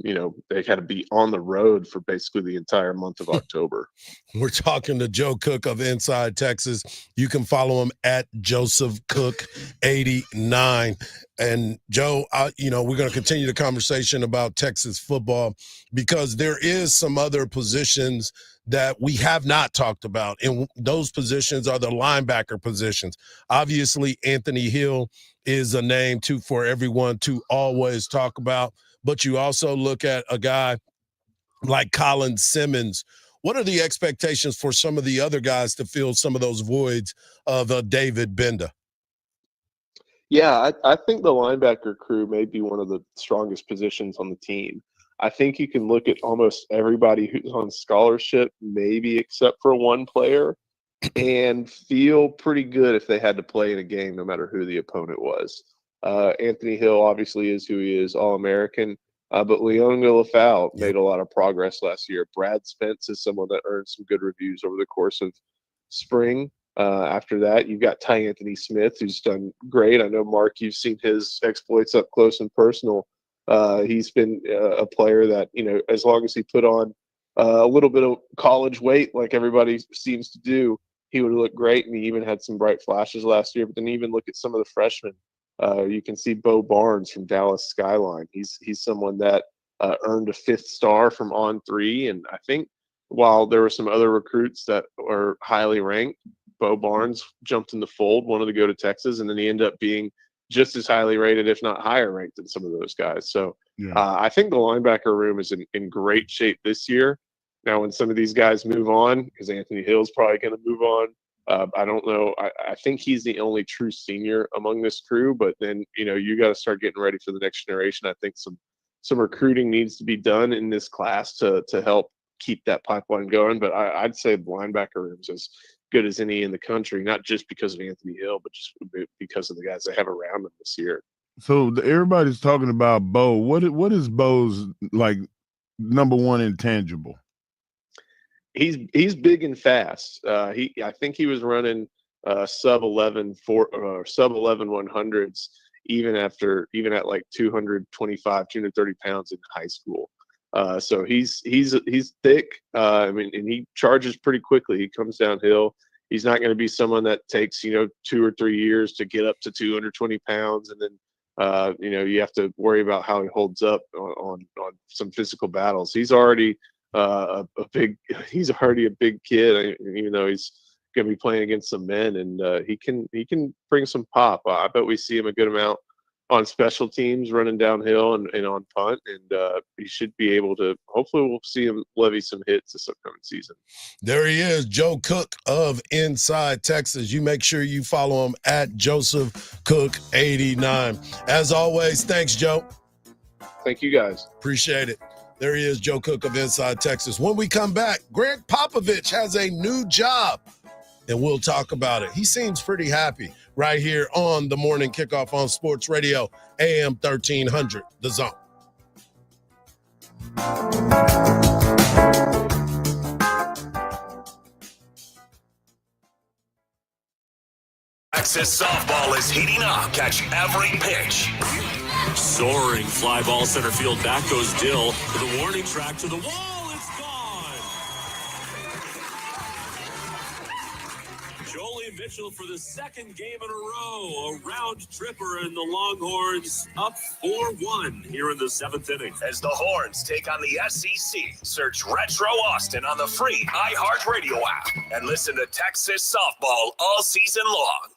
Speaker 20: they had to be on the road for basically the entire month of October.
Speaker 8: We're talking to Joe Cook of Inside Texas. You can follow him at Joseph Cook 89. And Joe, we're going to continue the conversation about Texas football, because there is some other positions that we have not talked about, and those positions are the linebacker positions. Obviously, Anthony Hill is a name for everyone to always talk about, but you also look at a guy like Colin Simmons. What are the expectations for some of the other guys to fill some of those voids of David Benda?
Speaker 20: Yeah, I think the linebacker crew may be one of the strongest positions on the team. I think you can look at almost everybody who's on scholarship, maybe except for one player, and feel pretty good if they had to play in a game, no matter who the opponent was. Anthony Hill obviously is who he is, All-American, but Leon Lafau made a lot of progress last year. Brad Spence is someone that earned some good reviews over the course of spring. After that, you've got Ty Anthony Smith, who's done great. I know, Mark, you've seen his exploits up close and personal. He's been a player that, as long as he put on a little bit of college weight, like everybody seems to do, he would look great. And he even had some bright flashes last year. But then even look at some of the freshmen. You can see Bo Barnes from Dallas Skyline. He's someone that earned a 5th star from On3. And I think while there were some other recruits that are highly ranked, Bo Barnes jumped in the fold, wanted to go to Texas, and then he ended up being just as highly rated, if not higher ranked, than some of those guys. So I think the linebacker room is in great shape this year. Now, when some of these guys move on, because Anthony Hill's probably going to move on, I don't know. I think he's the only true senior among this crew, but then, you got to start getting ready for the next generation. I think some recruiting needs to be done in this class to help keep that pipeline going. But I'd say the linebacker room is as good as any in the country, not just because of Anthony Hill, but just because of the guys they have around them this year.
Speaker 1: So everybody's talking about Bo. What is Bo's number one intangible?
Speaker 20: He's big and fast. I think he was running sub 11 100s even at like 225, 230 pounds in high school. So he's thick. And he charges pretty quickly. He comes downhill. He's not going to be someone that takes 2 or 3 years to get up to 220 pounds, and then you have to worry about how he holds up on some physical battles. He's already a big kid, even though he's going to be playing against some men, and he can bring some pop. I bet we see him a good amount on special teams, running downhill and on punt, and he should be able to. Hopefully, we'll see him levy some hits this upcoming season.
Speaker 8: There he is, Joe Cook of Inside Texas. You make sure you follow him at Joseph Cook 89. As always, thanks, Joe.
Speaker 20: Thank you, guys.
Speaker 8: Appreciate it. There he is, Joe Cook of Inside Texas. When we come back, Greg Popovich has a new job, and we'll talk about it. He seems pretty happy right here on the Morning Kickoff on Sports Radio, AM 1300, The Zone.
Speaker 7: Texas softball is heating up. Catch every pitch.
Speaker 2: Soaring fly ball center field. Back goes Dill to the warning track to the wall. It's gone. Jolie Mitchell for the second game in a row. A round tripper, and the Longhorns up 4-1 here in the seventh inning.
Speaker 7: As the Horns take on the SEC, search Retro Austin on the free iHeartRadio app and listen to Texas softball all season long.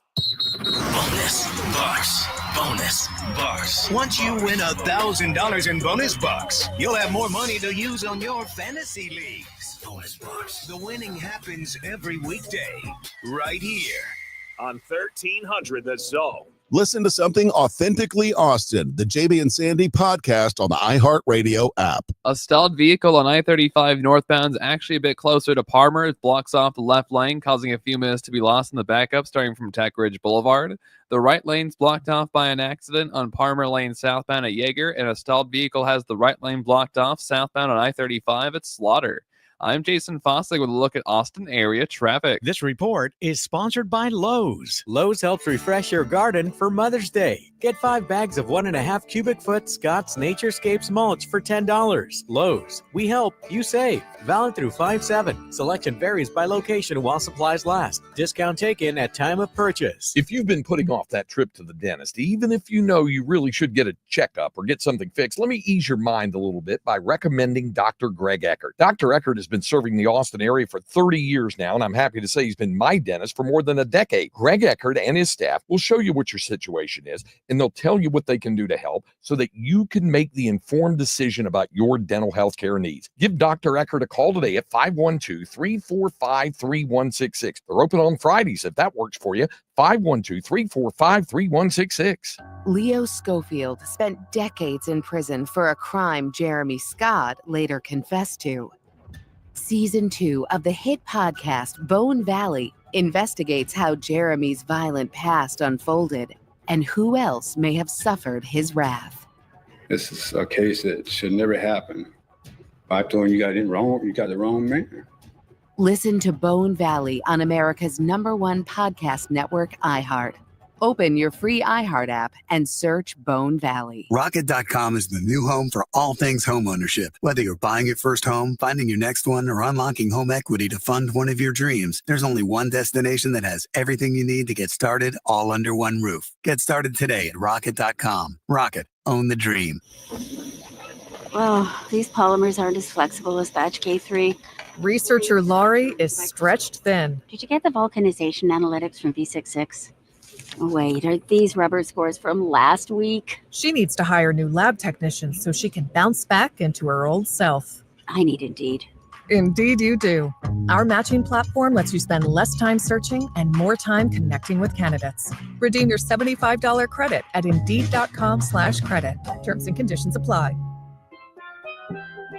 Speaker 3: Bonus bucks. Bonus bucks. Once you win $1,000 in bonus bucks, you'll have more money to use on your fantasy leagues. Bonus bucks. The winning happens every weekday, right here
Speaker 7: on 1300 The Zone.
Speaker 9: Listen to something authentically Austin, the JB and Sandy podcast on the iHeartRadio app.
Speaker 12: A stalled vehicle on I-35 northbound is actually a bit closer to Parmer. It blocks off the left lane, causing a few minutes to be lost in the backup starting from Tech Ridge Boulevard. The right lane's blocked off by an accident on Parmer Lane southbound at Yeager, and a stalled vehicle has the right lane blocked off southbound on I-35 at Slaughter. I'm Jason Fossig with a look at Austin area traffic.
Speaker 14: This report is sponsored by Lowe's. Lowe's helps refresh your garden for Mother's Day. Get 5 bags of 1.5 cubic foot Scott's Naturescapes mulch for $10. Lowe's, we help, you save. Valid through 5/7. Selection varies by location while supplies last. Discount taken at time of purchase.
Speaker 24: If you've been putting off that trip to the dentist, even if you know you really should get a checkup or get something fixed, let me ease your mind a little bit by recommending Dr. Greg Eckert. Dr. Eckert has been serving the Austin area for 30 years now, and I'm happy to say he's been my dentist for more than a decade. Greg Eckert and his staff will show you what your situation is, and they'll tell you what they can do to help so that you can make the informed decision about your dental health care needs. Give Dr. Eckert a call today at 512-345-3166. They're open on Fridays if that works for you. 512-345-3166.
Speaker 13: Leo Schofield spent decades in prison for a crime Jeremy Scott later confessed to. Season 2 of the hit podcast Bone Valley investigates how Jeremy's violent past unfolded and who else may have suffered his wrath.
Speaker 17: This is a case that should never happen. I told you got it wrong, you got the wrong man.
Speaker 13: Listen to Bone Valley on America's #1 podcast network, iHeart. Open your free iHeart app and search Bone Valley.
Speaker 18: Rocket.com is the new home for all things homeownership. Whether you're buying your first home, finding your next one, or unlocking home equity to fund one of your dreams, there's only one destination that has everything you need to get started all under one roof. Get started today at Rocket.com. Rocket, own the dream.
Speaker 21: Oh, these polymers aren't as flexible as batch K3.
Speaker 22: Researcher Laurie is stretched thin.
Speaker 21: Did you get the vulcanization analytics from V66? Wait, are these rubber scores from last week?
Speaker 22: She needs to hire new lab technicians so she can bounce back into her old self.
Speaker 21: I need Indeed.
Speaker 22: Indeed you do. Our matching platform lets you spend less time searching and more time connecting with candidates. Redeem your $75 credit at Indeed.com/credit. Terms and conditions apply.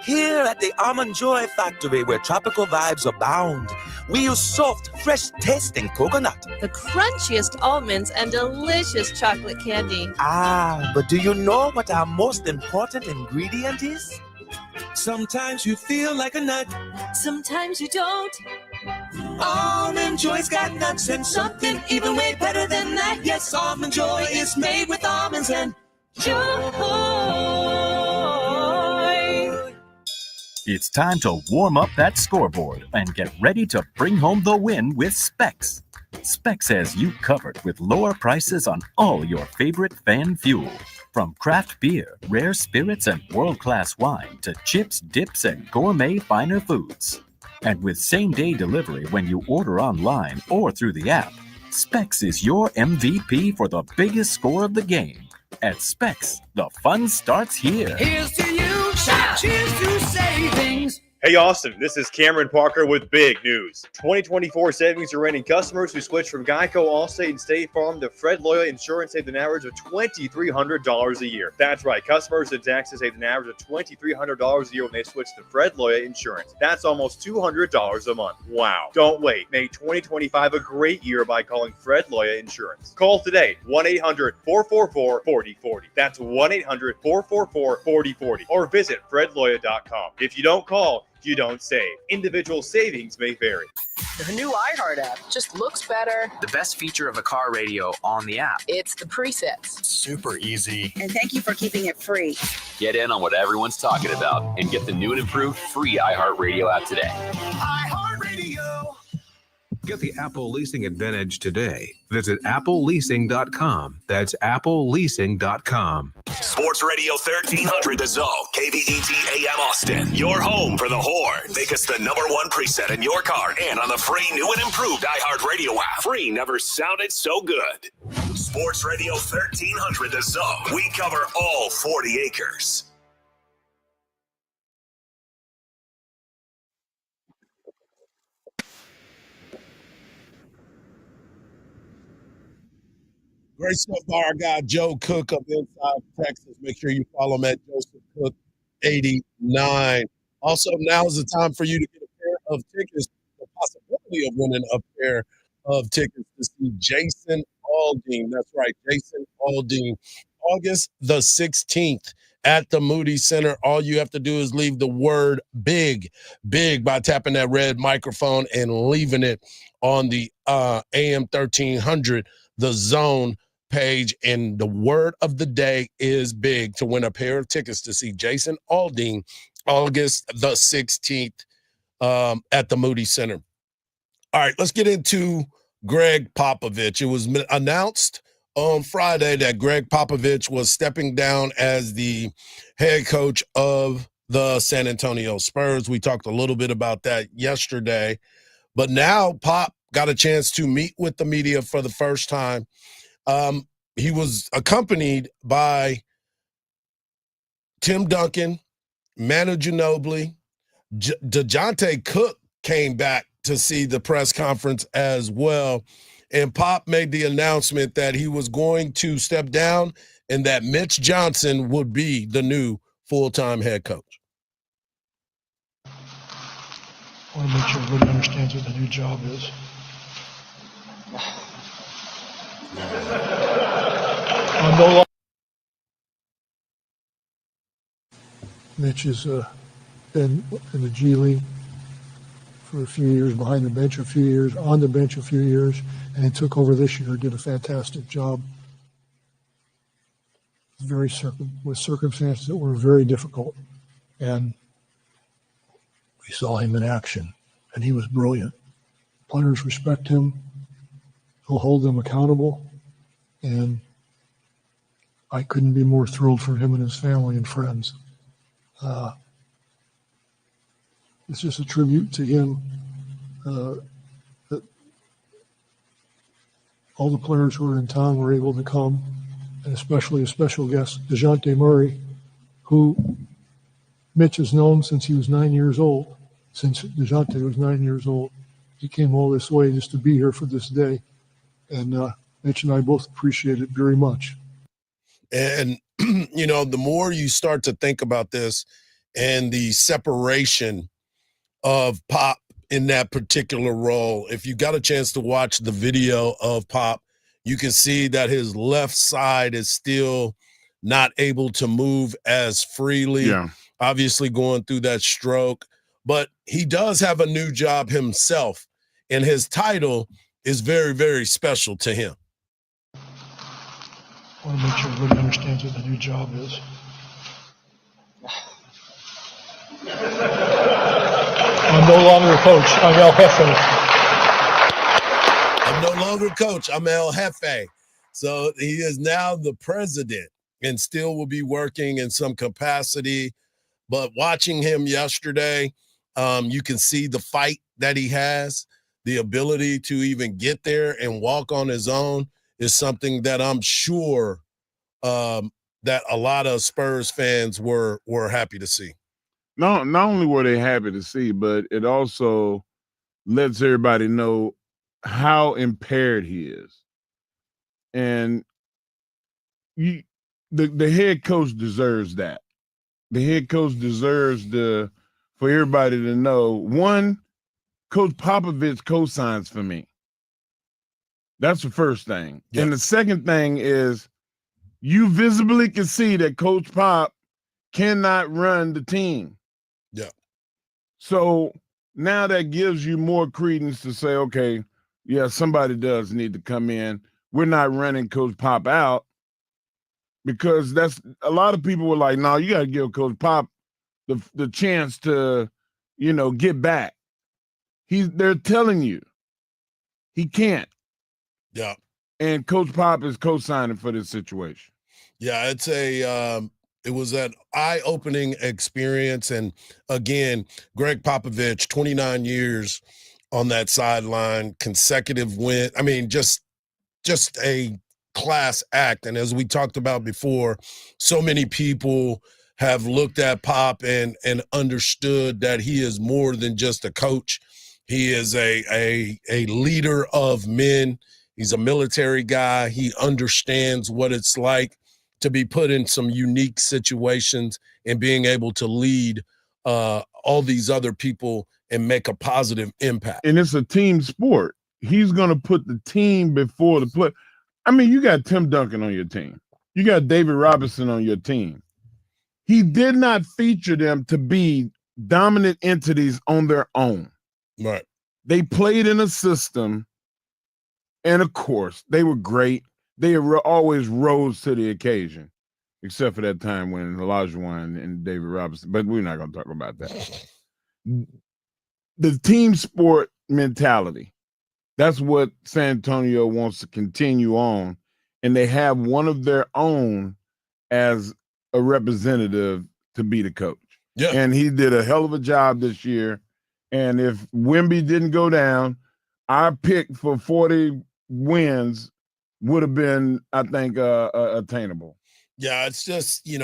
Speaker 23: Here at the Almond Joy Factory, where tropical vibes abound, we use soft, fresh-tasting coconut.
Speaker 29: The crunchiest almonds and delicious chocolate candy.
Speaker 23: Ah, but do you know what our most important ingredient is? Sometimes you feel like a nut.
Speaker 29: Sometimes you don't.
Speaker 23: Almond Joy's got nuts and something even way better than that. Yes, Almond Joy is made with almonds and joy.
Speaker 30: It's time to warm up that scoreboard and get ready to bring home the win with Specs. Specs has you covered with lower prices on all your favorite fan fuel. From craft beer, rare spirits, and world-class wine to chips, dips, and gourmet finer foods. And with same-day delivery when you order online or through the app, Specs is your MVP for the biggest score of the game. At Specs, the fun starts here.
Speaker 23: Here's to you, cheers to savings.
Speaker 4: Hey Austin, this is Cameron Parker with big news. 2024 savings are raining customers who switch from Geico, Allstate, and State Farm to Fred Loya Insurance saved an average of $2,300 a year. That's right, customers in Texas saved an average of $2,300 a year when they switch to Fred Loya Insurance. That's almost $200 a month. Wow. Don't wait. Make 2025 a great year by calling Fred Loya Insurance. Call today, 1-800-444-4040. That's 1-800-444-4040. Or visit fredloya.com. If you don't call, you don't save. Individual savings may vary.
Speaker 5: The new iHeart app just looks better.
Speaker 6: The best feature of a car radio on the app.
Speaker 5: It's the presets.
Speaker 6: Super easy.
Speaker 5: And thank you for keeping it free.
Speaker 6: Get in on what everyone's talking about and get the new and improved free iHeart Radio app today. iHeartRadio.
Speaker 10: Get the Apple Leasing Advantage today. Visit appleleasing.com. That's appleleasing.com.
Speaker 7: Sports Radio 1300 The Zone, KVET AM Austin. Your home for the Horns. Make us the #1 preset in your car and on the free new and improved iHeartRadio app. Free never sounded so good. Sports Radio 1300 The Zone. We cover all 40 acres.
Speaker 8: Great stuff by our guy Joe Cook of Inside Texas. Make sure you follow him at Joseph Cook 89. Also, now is the time for you to get a pair of tickets, the possibility of winning a pair of tickets to see Jason Aldean. That's right, Jason Aldean. August the 16th at the Moody Center. All you have to do is leave the word big by tapping that red microphone and leaving it on the AM 1300, the Zone page, and the word of the day is big to win a pair of tickets to see Jason Aldean August the 16th at the Moody Center. All right, let's get into Greg Popovich. It was announced on Friday that Greg Popovich was stepping down as the head coach of the San Antonio Spurs. We talked a little bit about that yesterday, but now Pop got a chance to meet with the media for the first time. He was accompanied by Tim Duncan, Manu Ginobili, DeJounte Cook came back to see the press conference as well. And Pop made the announcement that he was going to step down and that Mitch Johnson would be the new full-time head coach.
Speaker 11: I want to make sure everybody understands what the new job is. I'm no longer. Mitch has been in the G League for a few years, behind the bench a few years, on the bench a few years, and he took over this year, did a fantastic job. With circumstances that were very difficult, and we saw him in action, and he was brilliant. Players respect him. He'll hold them accountable, and I couldn't be more thrilled for him and his family and friends. It's just a tribute to him that all the players who were in town were able to come, and especially a special guest, DeJounte Murray, who Mitch has known since he was 9 years old, since DeJounte was 9 years old. He came all this way just to be here for this day, and Mitch and I both appreciate it very much.
Speaker 8: And, you know, the more you start to think about this and the separation of Pop in that particular role, if you got a chance to watch the video of Pop, you can see that his left side is still not able to move as freely, obviously going through that stroke. But he does have a new job himself, and his title is very, very special to him.
Speaker 11: I want to make sure everybody understands what the new job is. I'm no longer a coach. I'm El Jefe.
Speaker 8: I'm no longer coach. I'm El Jefe. So he is now the president and still will be working in some capacity. But watching him yesterday, You can see the fight that he has, the ability to even get there and walk on his own is something that I'm sure that a lot of Spurs fans were happy to see.
Speaker 1: Not only were they happy to see, but it also lets everybody know how impaired he is. And the head coach deserves that. The head coach deserves for everybody to know, one, Coach Popovich co-signs for me. That's the first thing. Yep. And the second thing is you visibly can see that Coach Pop cannot run the team.
Speaker 8: Yeah.
Speaker 1: So now that gives you more credence to say, okay, yeah, somebody does need to come in. We're not running Coach Pop out, because that's a lot of people were like, no, you got to give Coach Pop the chance to, get back. They're telling you he can't.
Speaker 8: Yeah.
Speaker 1: And Coach Pop is co-signing for this situation.
Speaker 8: Yeah, it was an eye-opening experience. And again, Greg Popovich, 29 years on that sideline, consecutive win. I mean, just a class act. And as we talked about before, so many people have looked at Pop and understood that he is more than just a coach. He is a leader of men. He's a military guy. He understands what it's like to be put in some unique situations and being able to lead all these other people and make a positive impact.
Speaker 1: And it's a team sport. He's going to put the team before the play. I mean, you got Tim Duncan on your team. You got David Robinson on your team. He did not feature them to be dominant entities on their own.
Speaker 8: Right.
Speaker 1: They played in a system, and of course, they were great. They always rose to the occasion, except for that time when Olajuwon and David Robinson. But we're not going to talk about that. The team sport mentality. That's what San Antonio wants to continue on, and they have one of their own as a representative to be the coach.
Speaker 8: Yeah.
Speaker 1: And he did a hell of a job this year. And if Wemby didn't go down, our pick for 40 wins would have been, I think, attainable.
Speaker 8: Yeah, it's just, you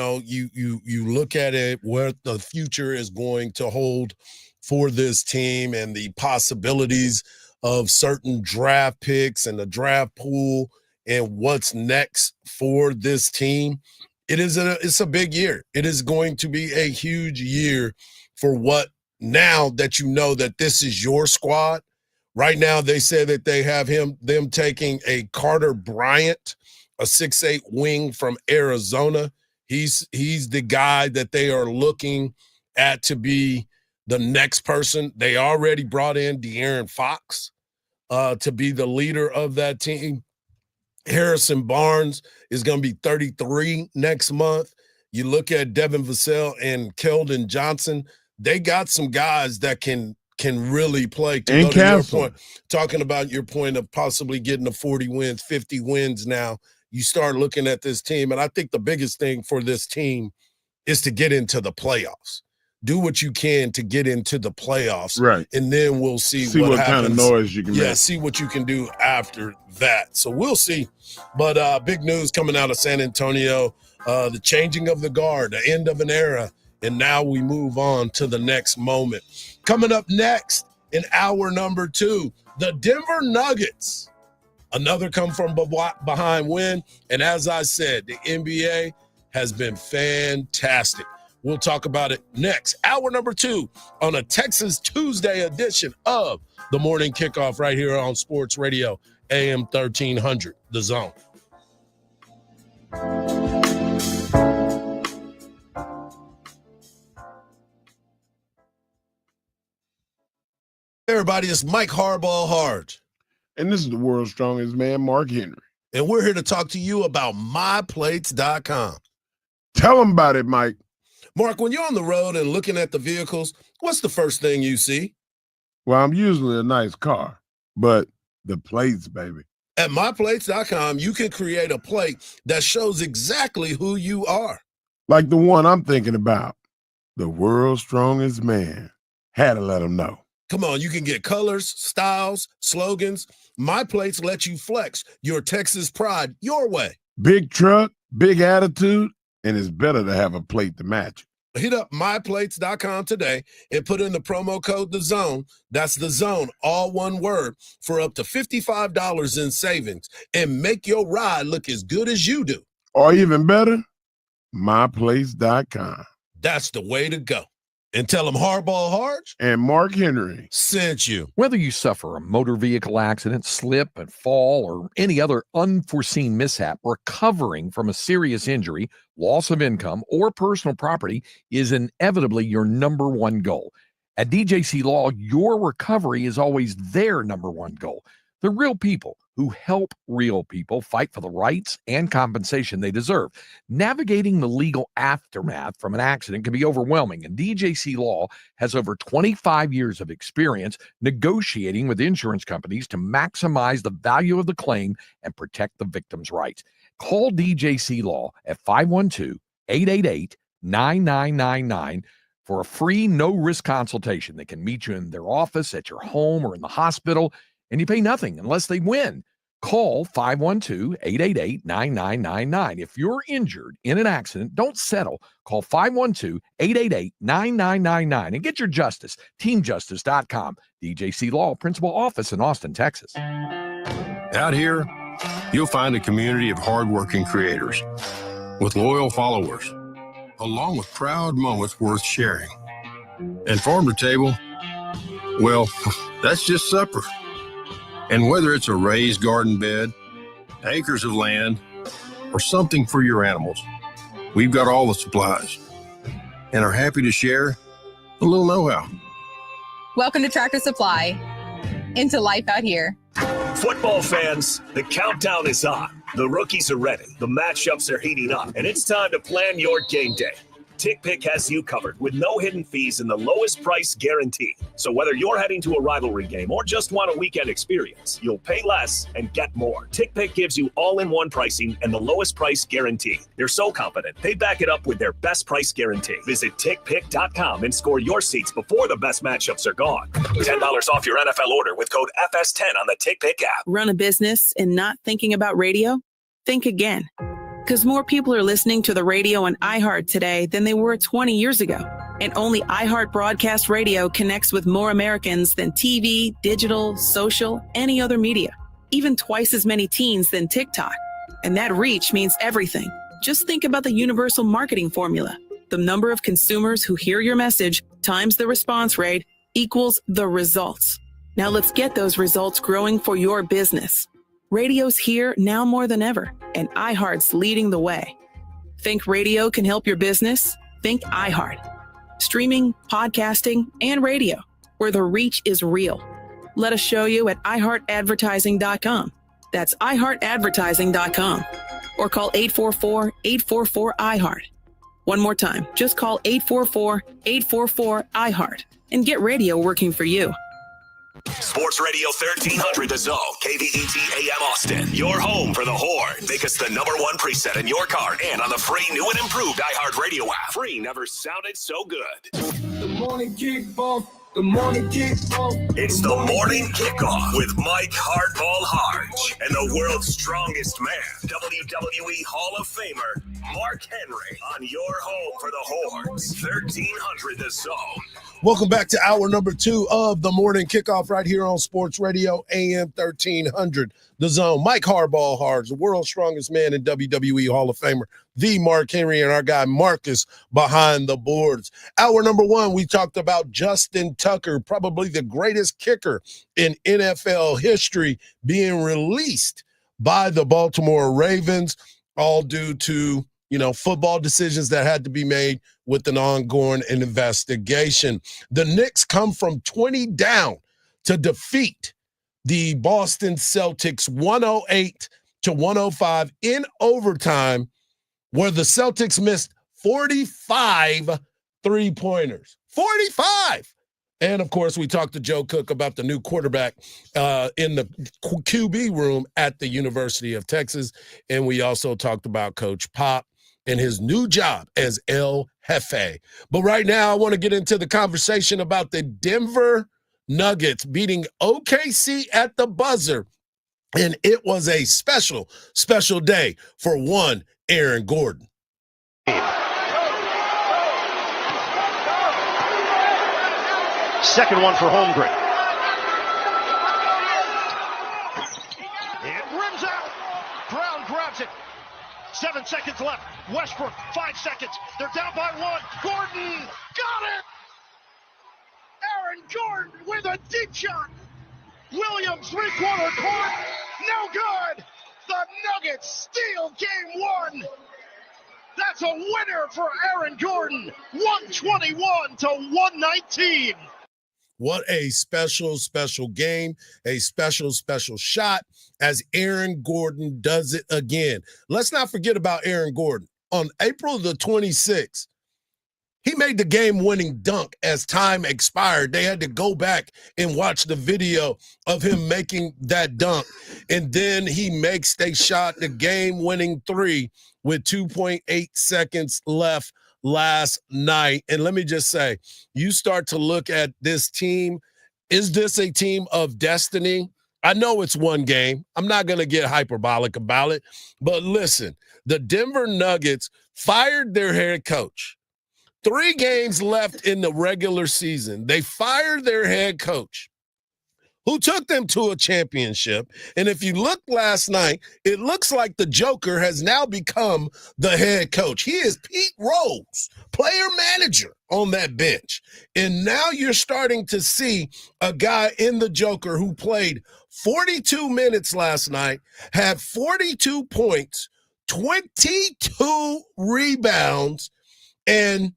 Speaker 8: look at it, what the future is going to hold for this team and the possibilities of certain draft picks and the draft pool and what's next for this team. It's a big year. It is going to be a huge year for what, now that you know that this is your squad. Right now, they say that they have them taking a Carter Bryant, a 6'8" wing from Arizona. He's the guy that they are looking at to be the next person. They already brought in De'Aaron Fox to be the leader of that team. Harrison Barnes is going to be 33 next month. You look at Devin Vassell and Keldon Johnson. They got some guys that can really play. To
Speaker 1: and
Speaker 8: go to your
Speaker 1: Castle.
Speaker 8: point, talking about your point of possibly getting to 40 wins, 50 wins now, you start looking at this team. And I think the biggest thing for this team is to get into the playoffs. Do what you can to get into the playoffs.
Speaker 1: Right.
Speaker 8: And then we'll see what happens.
Speaker 1: Kind of noise you can make.
Speaker 8: Yeah, see what you can do after that. So we'll see. But big news coming out of San Antonio, the changing of the guard, the end of an era. And now we move on to the next moment. Coming up next in hour number 2, the Denver Nuggets. Another come from behind win. And as I said, the NBA has been fantastic. We'll talk about it next. Hour number 2 on a Texas Tuesday edition of the Morning Kickoff right here on Sports Radio, AM 1300, The Zone. Everybody, it's Mike Hardball Hardge.
Speaker 1: And this is the world's strongest man, Mark Henry.
Speaker 8: And we're here to talk to you about MyPlates.com.
Speaker 1: Tell them about it, Mike.
Speaker 8: Mark, when you're on the road and looking at the vehicles, what's the first thing you see?
Speaker 1: Well, I'm usually a nice car, but the plates, baby.
Speaker 8: At MyPlates.com, you can create a plate that shows exactly who you are.
Speaker 1: Like the one I'm thinking about, the world's strongest man, Had to let them know.
Speaker 8: Come on, you can get colors, styles, slogans. My Plates let you flex your Texas pride your way.
Speaker 1: Big truck, big attitude, and it's better to have a plate to match it.
Speaker 8: Hit up myplates.com today and put in the promo code THEZONE. That's The Zone, all one word, for up to $55 in savings. And make your ride look as good as you do.
Speaker 1: Or even better, myplace.com.
Speaker 8: That's the way to go. And tell them Hardball Hardge
Speaker 1: and Mark Henry
Speaker 8: sent you.
Speaker 24: Whether you suffer a motor vehicle accident, slip and fall, or any other unforeseen mishap, recovering from a serious injury, loss of income, or personal property is inevitably your number one goal. At DJC Law, your recovery is always their number one goal. They're real people who help real people fight for the rights and compensation they deserve. Navigating the legal aftermath from an accident can be overwhelming, and DJC Law has over 25 years of experience negotiating with insurance companies to maximize the value of the claim and protect the victim's rights. Call DJC Law at 512-888-9999 for a free, no-risk consultation. They can meet you in their office, at your home, or in the hospital, and you pay nothing unless they win. Call 512-888-9999. If you're injured in an accident, don't settle. Call 512-888-9999 and get your justice. TeamJustice.com. DJC Law, Principal Office in Austin, Texas.
Speaker 2: Out here, you'll find a community of hardworking creators with loyal followers, along with proud moments worth sharing. And farm to table, well, that's just supper. And whether it's a raised garden bed, acres of land, or something for your animals, we've got all the supplies and are happy to share a little know-how.
Speaker 3: Welcome to Tractor Supply. Into life out here.
Speaker 7: Football fans, the countdown is on. The rookies are ready. The matchups are heating up, and it's time to plan your game day. TickPick has you covered with no hidden fees and the lowest price guarantee. So whether you're heading to a rivalry game or just want a weekend experience, you'll pay less and get more. TickPick gives you all-in-one pricing and the lowest price guarantee. They're so confident, they back it up with their best price guarantee. Visit TickPick.com and score your seats before the best matchups are gone. $10 off your NFL order with code FS10 on the TickPick app.
Speaker 15: Run a business and not thinking about radio? Think again. Because more people are listening to the radio on iHeart today than they were 20 years ago. And only iHeart Broadcast Radio connects with more Americans than TV, digital, social, any other media. Even twice as many teens than TikTok. And that reach means everything. Just think about the universal marketing formula. The number of consumers who hear your message times the response rate equals the results. Now let's get those results growing for your business. Radio's here now more than ever, and iHeart's leading the way. Think radio can help your business? Think iHeart. Streaming, podcasting, and radio, where the reach is real. Let us show you at iHeartAdvertising.com. That's iHeartAdvertising.com. Or call 844-844-iHeart. One more time, just call 844-844-iHeart and get radio working for you.
Speaker 7: Sports Radio 1300 The Zone, KVET AM Austin. Your home for the Horns. Make us the number one preset in your car and on the free new and improved iHeartRadio app. Free never sounded so good.
Speaker 23: The morning kickoff. The morning kickoff.
Speaker 7: It's the morning kickoff with Mike Hardball Hardge and the world's strongest man, WWE Hall of Famer, Mark Henry, on your home for the Horns. 1300 The Zone.
Speaker 8: Welcome back to hour number 2 of the morning kickoff right here on Sports Radio AM 1300 The Zone. Mike Hardball Hardge, the world's strongest man in WWE Hall of Famer, the Mark Henry, and our guy Marcus behind the boards. Hour number 1, we talked about Justin Tucker, probably the greatest kicker in NFL history, being released by the Baltimore Ravens, all due to football decisions that had to be made with an ongoing investigation. The Knicks come from 20 down to defeat the Boston Celtics 108-105 in overtime, where the Celtics missed 45 three-pointers. 45! And, of course, we talked to Joe Cook about the new quarterback in the QB room at the University of Texas. And we also talked about Coach Pop and his new job as L Hefe. But right now, I want to get into the conversation about the Denver Nuggets beating OKC at the buzzer. And it was a special, special day for one Aaron Gordon.
Speaker 9: Second one for Holmgren. It rims out. Brown grabs it. 7 seconds left. Westbrook, 5 seconds. They're down by 1. Gordon got it! Aaron Gordon with a deep shot. Williams, three-quarter court. No good. The Nuggets steal game 1. That's a winner for Aaron Gordon. 121 to 119.
Speaker 8: What a special, special game, a special, special shot as Aaron Gordon does it again. Let's not forget about Aaron Gordon. On April the 26th, he made the game-winning dunk as time expired. They had to go back and watch the video of him making that dunk. And then he makes the shot, the game-winning three with 2.8 seconds left last night. And let me just say, you start to look at this team. Is this a team of destiny? I know it's one game. I'm not going to get hyperbolic about it. But listen, the Denver Nuggets fired their head coach. 3 games left in the regular season. They fired their head coach, who took them to a championship. And if you look last night, it looks like the Joker has now become the head coach. He is Pete Rose, player manager on that bench. And now you're starting to see a guy in the Joker who played 42 minutes last night, had 42 points, 22 rebounds, and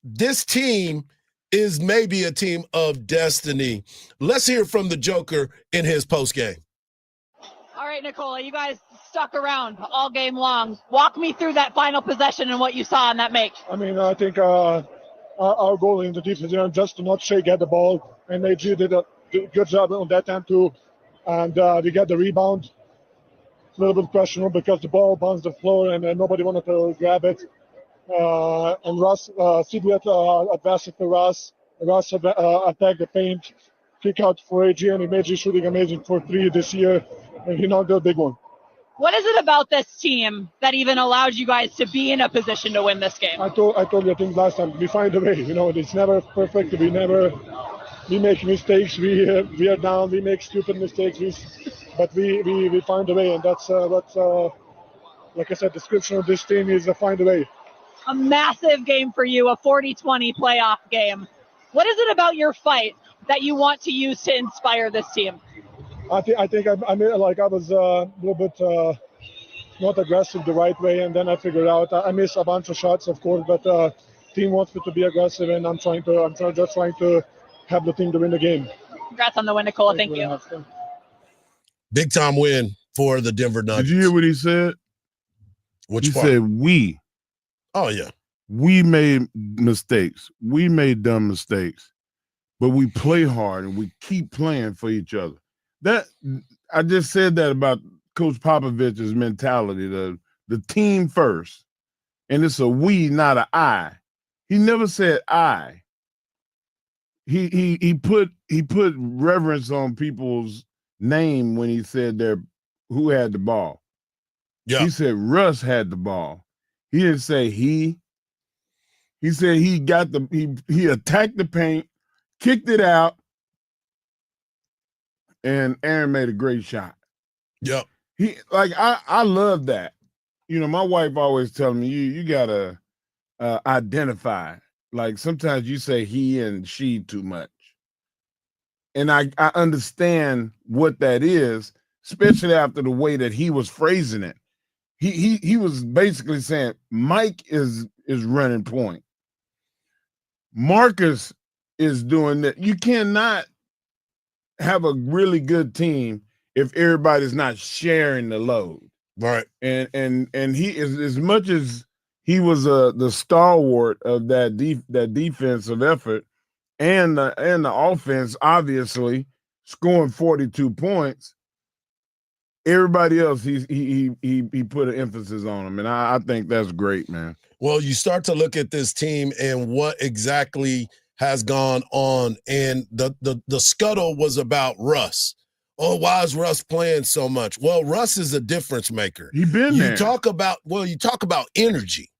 Speaker 8: this team is maybe a team of destiny. Let's hear from the Joker in his postgame.
Speaker 12: All right, Nicola, you guys stuck around all game long. Walk me through that final possession and what you saw on that make.
Speaker 14: I mean, I think our goal in the defense is just to not get the ball, and they did a good job on that time too. And we got the rebound. A little bit questionable because the ball bounced the floor and nobody wanted to grab it. And Russ, CB advanced to Russ. Russ attacked the paint, kick out for AG, and he made his shooting amazing for 3 this year, and he knocked a big one.
Speaker 12: What is it about this team that even allows you guys to be in a position to win this game?
Speaker 14: I told you, I think last time, we find a way. You know, it's never perfect. We make mistakes. We are down. We make stupid mistakes. But we find a way, and that's like I said, the description of this team is find a way.
Speaker 12: A massive game for you, a 40-20 playoff game. What is it about your fight that you want to use to inspire this team?
Speaker 14: I think I was a little bit not aggressive the right way, and then I figured out I missed a bunch of shots, of course, but team wants me to be aggressive, and I'm just trying to have the team to win the game.
Speaker 12: Congrats on the win, Nicola. Thank you.
Speaker 8: Big time win for the Denver Nuggets.
Speaker 1: Did you hear what he said?
Speaker 8: Which
Speaker 1: part? He said we.
Speaker 8: Oh, yeah.
Speaker 1: We made mistakes. We made dumb mistakes, but we play hard and we keep playing for each other. That I just said that about Coach Popovich's mentality, the team first. And it's a we, not an I. He never said I. He put reverence on people's name when he said who had the ball. Yeah. He said Russ had the ball. He didn't say he. He said he attacked the paint, kicked it out, and Aaron made a great shot.
Speaker 8: Yep.
Speaker 1: I love that. You know, my wife always tells me you gotta identify. Like sometimes you say he and she too much. And I understand what that is, especially after the way that he was phrasing it. He was basically saying Mike is running point. Marcus is doing that. You cannot have a really good team if everybody's not sharing the load.
Speaker 8: Right.
Speaker 1: And he is, as much as he was the stalwart of that defensive effort and the offense, obviously scoring 42 points. everybody else, he put an emphasis on them, and I think that's great, man.
Speaker 8: Well, you start to look at this team and what exactly has gone on, and the scuttle was about Russ. Oh, why is Russ playing so much? Well, Russ is a difference maker.
Speaker 1: He been
Speaker 8: you
Speaker 1: there.
Speaker 8: talk about energy.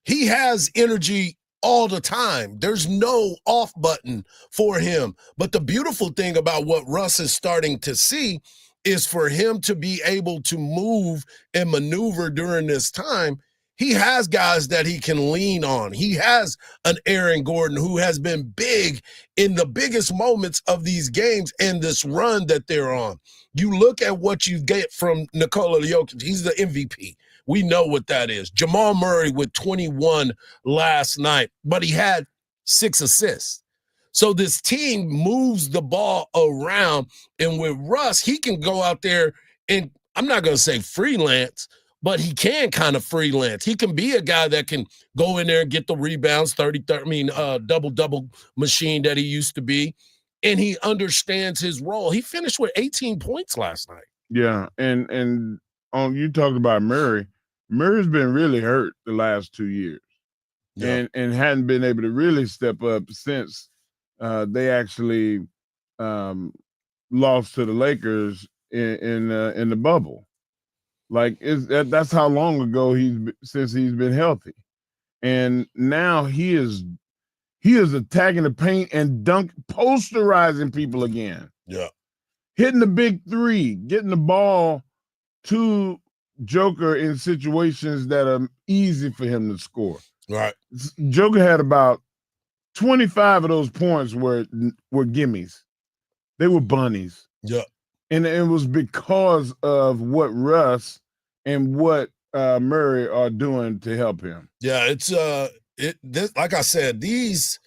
Speaker 8: He has energy all the time. There's no off button for him. But the beautiful thing about what Russ is starting to see is for him to be able to move and maneuver during this time. He has guys that he can lean on. He has an Aaron Gordon who has been big in the biggest moments of these games and this run that they're on. You look at what you get from Nikola Jokic. He's the MVP. We know what that is. Jamal Murray with 21 last night, but he had 6 assists. So this team moves the ball around, and with Russ, he can go out there and, I'm not going to say freelance, but he can kind of freelance. He can be a guy that can go in there and get the rebounds, double-double machine that he used to be, and he understands his role. He finished with 18 points last night.
Speaker 1: Yeah, and you talked about Murray. Murray's been really hurt the last 2 years, and hadn't been able to really step up since they actually lost to the Lakers in the bubble. Like that's how long ago since he's been healthy, and now he is attacking the paint and posterizing people again.
Speaker 8: Yeah,
Speaker 1: hitting the big three, getting the ball to Joker in situations that are easy for him to score.
Speaker 8: Right.
Speaker 1: Joker had about 25 of those points were gimmies. They were bunnies.
Speaker 8: Yeah.
Speaker 1: And it was because of what Russ and what Murray are doing to help him.
Speaker 8: Yeah, it's like I said, these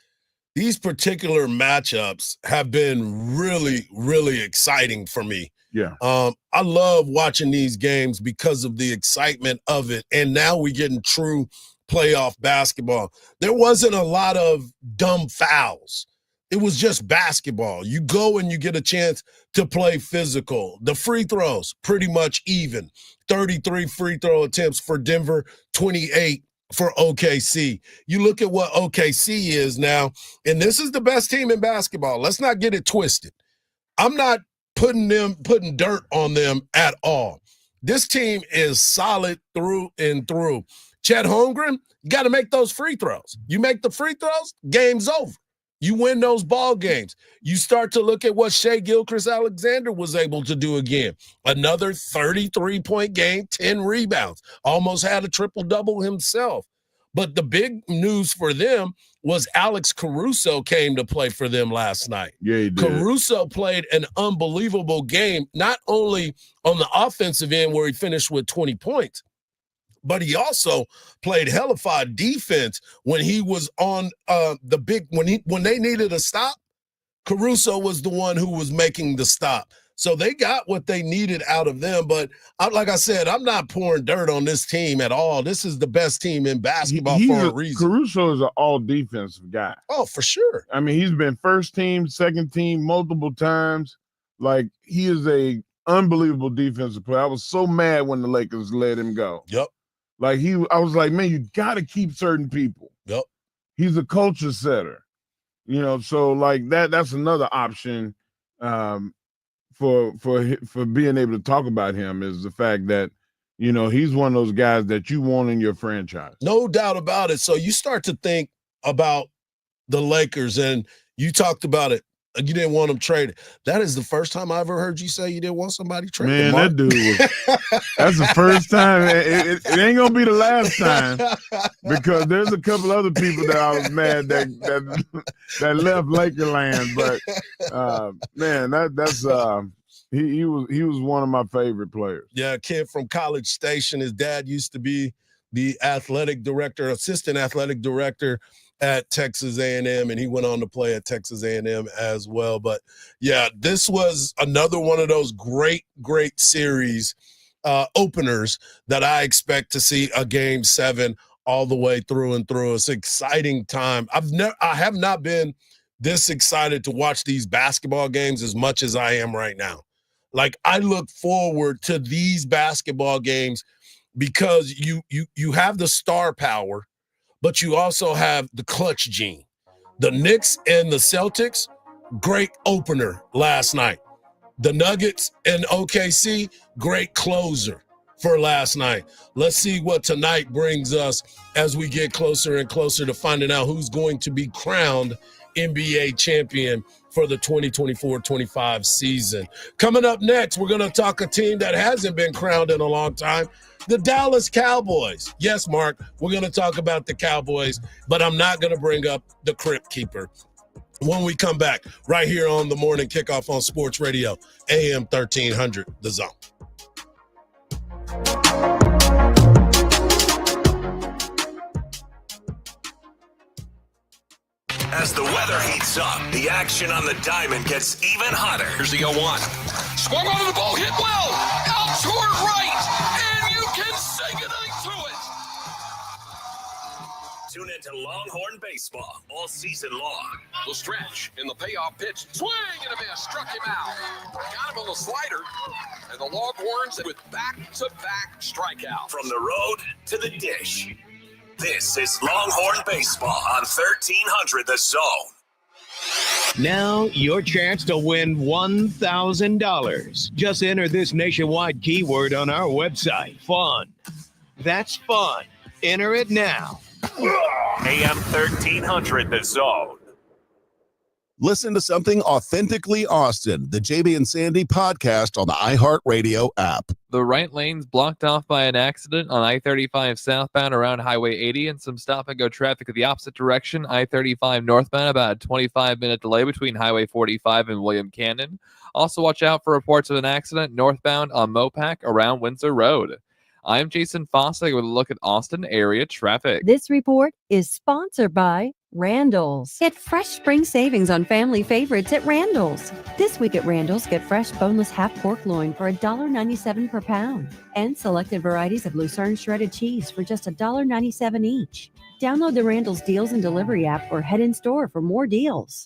Speaker 8: particular matchups have been really, really exciting for me.
Speaker 1: Yeah.
Speaker 8: I love watching these games because of the excitement of it. And now we're getting true playoff basketball. There wasn't a lot of dumb fouls. It was just basketball. You go and you get a chance to play physical. The free throws, pretty much even. 33 free throw attempts for Denver, 28 for OKC. You look at what OKC is now, and this is the best team in basketball. Let's not get it twisted. I'm not putting dirt on them at all. This team is solid through and through. Chet Holmgren, you got to make those free throws. You make the free throws, game's over. You win those ball games. You start to look at what Shai Gilgeous-Alexander was able to do again. Another 33-point game, 10 rebounds. Almost had a triple-double himself. But the big news for them was Alex Caruso came to play for them last night.
Speaker 1: Yeah, he did.
Speaker 8: Caruso played an unbelievable game, not only on the offensive end where he finished with 20 points, but he also played hellified defense when he was on when they needed a stop. Caruso was the one who was making the stop. So they got what they needed out of them. But like I said, I'm not pouring dirt on this team at all. This is the best team in basketball for a reason.
Speaker 1: Caruso is an all-defensive guy.
Speaker 8: Oh, for sure.
Speaker 1: I mean, he's been first team, second team multiple times. Like, he is a unbelievable defensive player. I was so mad when the Lakers let him go.
Speaker 8: Yep.
Speaker 1: Like, I was like, man, you got to keep certain people.
Speaker 8: Yep.
Speaker 1: He's a culture setter. You know, so like that's another option for being able to talk about him is the fact that, you know, he's one of those guys that you want in your franchise.
Speaker 8: No doubt about it. So you start to think about the Lakers, and you talked about it. You didn't want them traded. That is the first time I ever heard you say you didn't want somebody traded.
Speaker 1: Man, that dude that's the first time. It ain't going to be the last time, because there's a couple other people that I was mad that left Lakerland. But man, that's he was one of my favorite players.
Speaker 8: Yeah, a kid from College Station. His dad used to be the assistant athletic director at Texas A&M, and he went on to play at Texas A&M as well. But yeah, this was another one of those great series openers that I expect to see a Game 7 all the way through and through. It's an exciting time. I have not been this excited to watch these basketball games as much as I am right now. Like, I look forward to these basketball games because you have the star power, but you also have the clutch gene. The Knicks and the Celtics, great opener last night. The Nuggets and OKC, great closer for last night. Let's see what tonight brings us as we get closer and closer to finding out who's going to be crowned NBA champion for the 2024-25 season. Coming up next, we're going to talk a team that hasn't been crowned in a long time, the Dallas Cowboys. Yes, Mark, we're going to talk about the Cowboys, but I'm not going to bring up the Crypt Keeper when we come back right here on the Morning Kickoff on Sports Radio, AM 1300, The Zone.
Speaker 7: As the weather heats up, the action on the diamond gets even hotter.
Speaker 2: Here's the 0-1. Swung onto the ball, hit well. Out toward right. And you can say goodnight to it.
Speaker 7: Tune into Longhorn Baseball all season long.
Speaker 2: The stretch in the payoff pitch. Swing and a miss. Struck him out. Got him on the slider. And the Longhorns with back-to-back strikeouts.
Speaker 7: From the road to the dish. This is Longhorn Baseball on 1300 The Zone.
Speaker 13: Now, your chance to win $1,000. Just enter this nationwide keyword on our website, fun. That's fun. Enter it now.
Speaker 7: AM 1300 The Zone.
Speaker 16: Listen to something authentically Austin, the JB and Sandy podcast on the iHeartRadio app.
Speaker 17: The right lane's blocked off by an accident on I-35 southbound around Highway 80 and some stop-and-go traffic in the opposite direction. I-35 northbound, about a 25-minute delay between Highway 45 and William Cannon. Also watch out for reports of an accident northbound on Mopac around Windsor Road. I'm Jason Fossig with a look at Austin area traffic.
Speaker 18: This report is sponsored by Randall's. Get fresh spring savings on family favorites at Randall's. This week at Randall's, get fresh boneless half pork loin for $1.97 per pound and selected varieties of Lucerne shredded cheese for just $1.97 each. Download the Randall's Deals and Delivery app or head in store for more deals.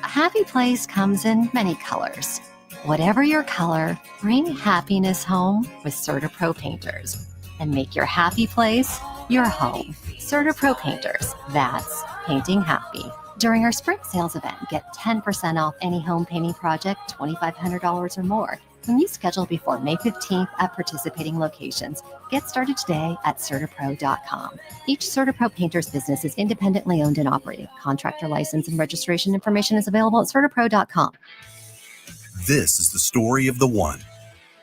Speaker 19: A happy place comes in many colors. Whatever your color, bring happiness home with CertaPro Painters and make your happy place your home. CertaPro Painters, that's painting happy. During our spring sales event, get 10% off any home painting project, $2,500 or more. When you schedule before May 15th at participating locations, get started today at CertaPro.com. Each CertaPro Painters business is independently owned and operated. Contractor license and registration information is available at CertaPro.com.
Speaker 30: This is the story of the one.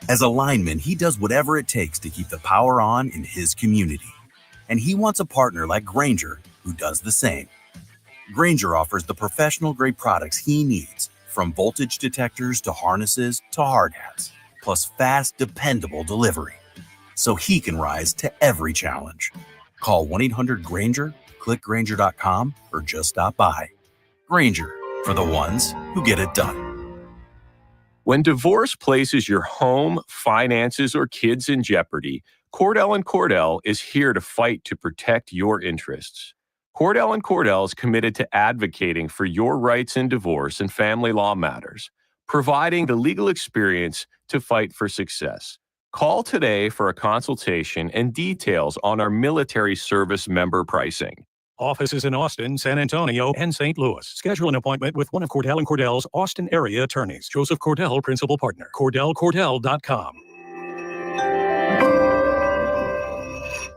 Speaker 30: As a lineman, he does whatever it takes to keep the power on in his community. And he wants a partner like Grainger who does the same. Grainger offers the professional-grade products he needs, from voltage detectors to harnesses to hard hats, plus fast, dependable delivery, so he can rise to every challenge. Call 1-800-GRAINGER, click Grainger.com, or just stop by. Grainger, for the ones who get it done.
Speaker 20: When divorce places your home, finances, or kids in jeopardy, Cordell & Cordell is here to fight to protect your interests. Cordell & Cordell is committed to advocating for your rights in divorce and family law matters, providing the legal experience to fight for success. Call today for a consultation and details on our military service member pricing.
Speaker 25: Offices in Austin, San Antonio, and St. Louis. Schedule an appointment with one of Cordell & Cordell's Austin area attorneys. Joseph Cordell, Principal Partner. CordellCordell.com.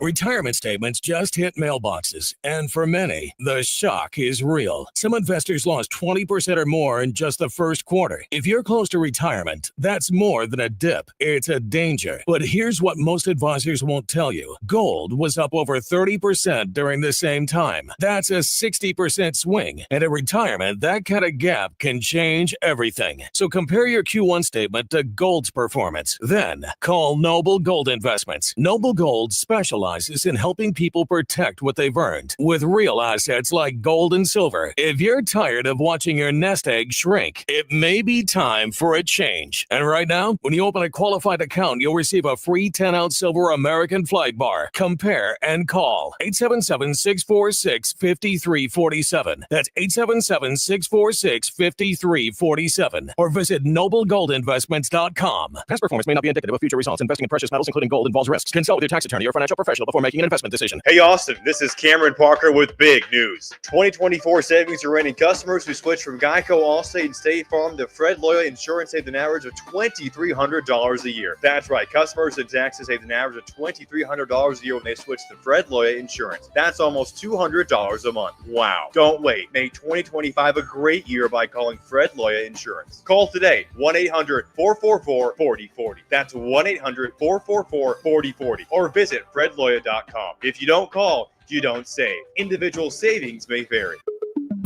Speaker 26: Retirement statements just hit mailboxes, and for many, the shock is real. Some investors lost 20% or more in just the first quarter. If you're close to retirement, that's more than a dip. It's a danger. But here's what most advisors won't tell you. Gold was up over 30% during the same time. That's a 60% swing. And at retirement, that kind of gap can change everything. So compare your Q1 statement to gold's performance. Then call Noble Gold Investments. Noble Gold specializes specializes in helping people protect what they've earned with real assets like gold and silver. If you're tired of watching your nest egg shrink, it may be time for a change. And right now, when you open a qualified account, you'll receive a free 10-ounce silver American Flight Bar. Compare and call 877-646-5347. That's 877-646-5347. Or visit noblegoldinvestments.com. Past performance may not be indicative of future results. Investing in precious metals, including gold, involves risks. Consult with your tax attorney or financial professional before making an investment decision.
Speaker 4: Hey Austin, this is Cameron Parker with big news. 2024 savings are reigning. Customers who switch from Geico, Allstate, and State Farm to Fred Loya Insurance saved an average of $2,300 a year. That's right, customers in Texas saved an average of $2,300 a year when they switch to Fred Loya Insurance. That's almost $200 a month. Wow. Don't wait. Make 2025 a great year by calling Fred Loya Insurance. Call today, 1-800-444-4040. That's 1-800-444-4040. Or visit fredloya.com. If you don't call, you don't save. Individual savings may vary.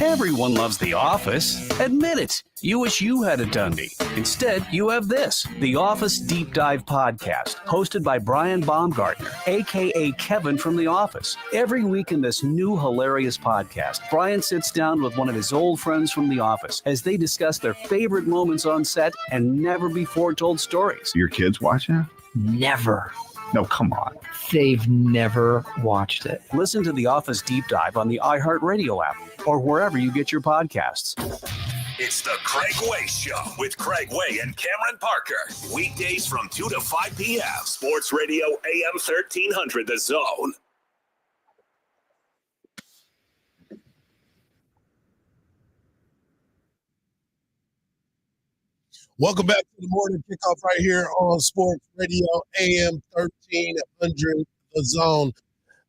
Speaker 5: Everyone loves The Office. Admit it. You wish you had a Dundee. Instead, you have this, The Office Deep Dive Podcast, hosted by Brian Baumgartner, a.k.a. Kevin from The Office. Every week in this new hilarious podcast, Brian sits down with one of his old friends from The Office as they discuss their favorite moments on set and never-before-told stories.
Speaker 6: Your kids watching it?
Speaker 10: Never.
Speaker 6: No, come on.
Speaker 10: They've never watched it.
Speaker 5: Listen to The Office Deep Dive on the iHeartRadio app or wherever you get your podcasts.
Speaker 7: It's the Craig Way Show with Craig Way and Cameron Parker. Weekdays from 2 to 5 p.m. Sports Radio AM 1300, The Zone.
Speaker 8: Welcome back to the morning kickoff right here on Sports Radio AM 1300, The Zone.